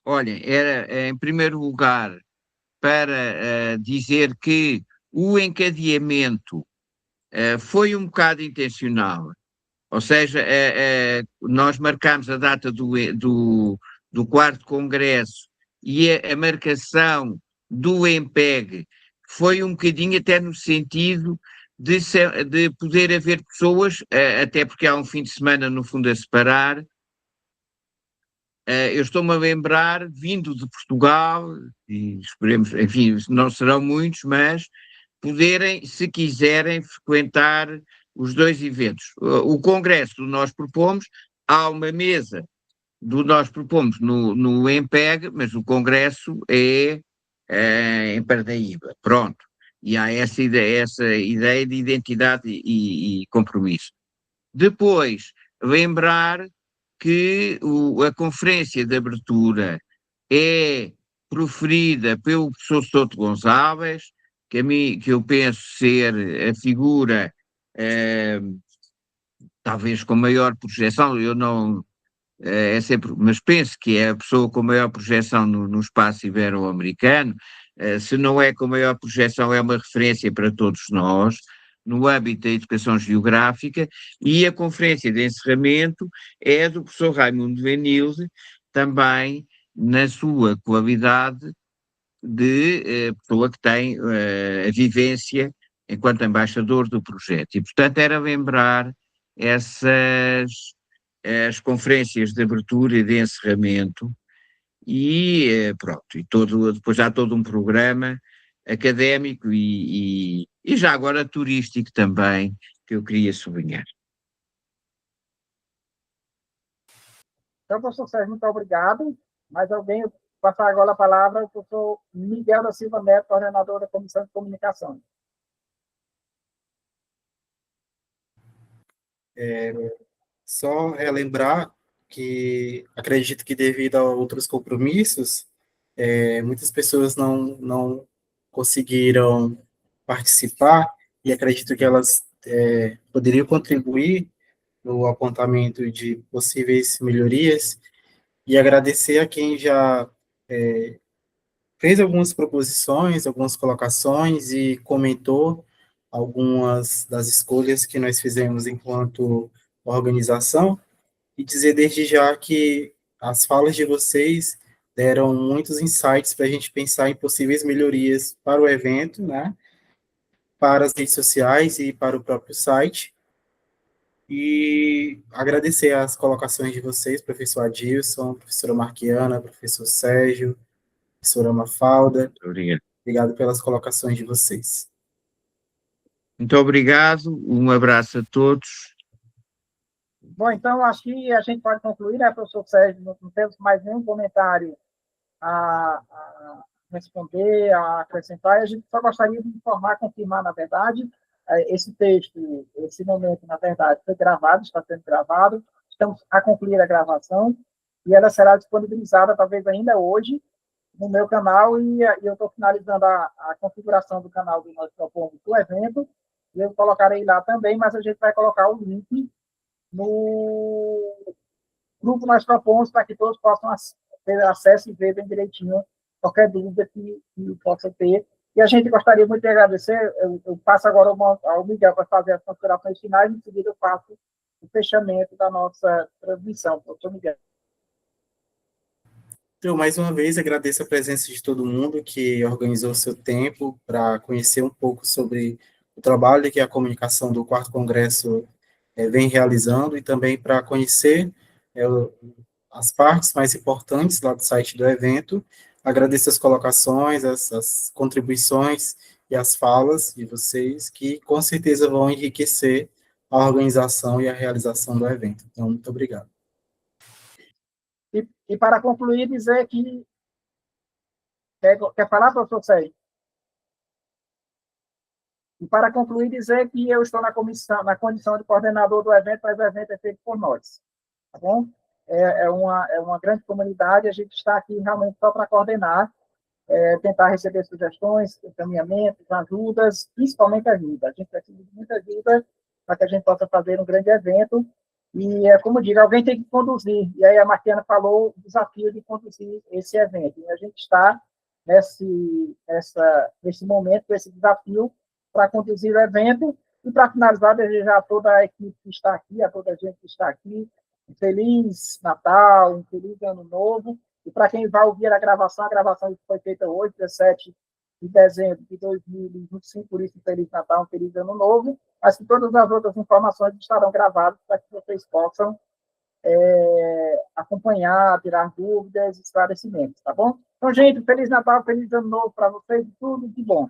Olha, era, em primeiro lugar, para dizer que o encadeamento foi um bocado intencional, ou seja, nós marcámos a data do 4º Congresso e a marcação do EMPEG foi um bocadinho até no sentido de poder haver pessoas, até porque há um fim de semana no fundo a separar. Eu estou-me a lembrar, vindo de Portugal, e esperemos, enfim, não serão muitos, mas poderem, se quiserem, frequentar os 2 eventos. O Congresso do Nós Propomos, há uma mesa do Nós Propomos no EMPEG, mas o Congresso é em Parnaíba, pronto. E há essa ideia de identidade e compromisso. Depois, lembrar que a conferência de abertura é proferida pelo professor Souto Gonçalves, que eu penso ser a figura talvez com maior projeção, eu não... mas penso que é a pessoa com maior projeção no espaço ibero-americano. Se não é com maior projeção, é uma referência para todos nós. no âmbito da educação geográfica, e a conferência de encerramento é do professor Raimundo Venilde, também na sua qualidade de pessoa que tem a vivência enquanto embaixador do projeto. E, portanto, era lembrar as conferências de abertura e de encerramento, e pronto, depois há todo um programa académico e já agora turístico também, que eu queria sublinhar. Então, professor Sérgio, muito obrigado. Mais alguém? Eu vou passar agora a palavra ao professor Miguel da Silva Neto, coordenador da Comissão de Comunicação. Só relembrar que acredito que devido a outros compromissos, muitas pessoas não conseguiram participar e acredito que elas poderiam contribuir no apontamento de possíveis melhorias e agradecer a quem já fez algumas proposições, algumas colocações e comentou algumas das escolhas que nós fizemos enquanto organização e dizer desde já que as falas de vocês deram muitos insights para a gente pensar em possíveis melhorias para o evento, né, para as redes sociais e para o próprio site. E agradecer as colocações de vocês, professor Adilson, professora Marquiana, professor Sérgio, professora Mafalda. Obrigado. Obrigado pelas colocações de vocês. Muito obrigado, um abraço a todos. Bom, então, acho que a gente pode concluir, né, professor Sérgio? Não temos mais nenhum comentário a responder, a acrescentar, e a gente só gostaria de informar, confirmar, na verdade, esse texto, esse momento, na verdade, foi gravado, está sendo gravado, estamos a concluir a gravação, e ela será disponibilizada, talvez ainda hoje, no meu canal, e eu estou finalizando a configuração do canal do Nós Propomos do evento, e eu colocarei lá também, mas a gente vai colocar o link no grupo Nós Propomos, para que todos possam ter acesso e ver bem direitinho qualquer dúvida que possa ter. E a gente gostaria muito de agradecer, eu passo agora ao Miguel para fazer as considerações finais, e em seguida eu faço o fechamento da nossa transmissão. Professor Miguel. Então, mais uma vez, agradeço a presença de todo mundo que organizou seu tempo para conhecer um pouco sobre o trabalho que a comunicação do 4º Congresso vem realizando e também para conhecer as partes mais importantes lá do site do evento. Agradeço as colocações, as contribuições e as falas de vocês, que com certeza vão enriquecer a organização e a realização do evento. Então, muito obrigado. E para concluir, dizer que... Quer falar, professor Sérgio? E para concluir, dizer que eu estou na condição de coordenador do evento, mas o evento é feito por nós. Tá bom? É uma grande comunidade, a gente está aqui realmente só para coordenar, tentar receber sugestões, encaminhamentos, ajudas, principalmente ajuda. A gente precisa de muita ajuda para que a gente possa fazer um grande evento. E, como digo, alguém tem que conduzir. E aí a Martiana falou o desafio de conduzir esse evento. E a gente está nesse momento, com esse desafio, para conduzir o evento. E, para finalizar, desejar a toda a equipe que está aqui, a toda a gente que está aqui, um feliz Natal, um feliz Ano Novo. E para quem vai ouvir a gravação foi feita hoje, 17 de dezembro de 2025, por isso, um feliz Natal, um feliz Ano Novo. Mas que todas as outras informações estarão gravadas para que vocês possam acompanhar, tirar dúvidas, esclarecimentos, tá bom? Então, gente, feliz Natal, feliz Ano Novo para vocês, tudo de bom.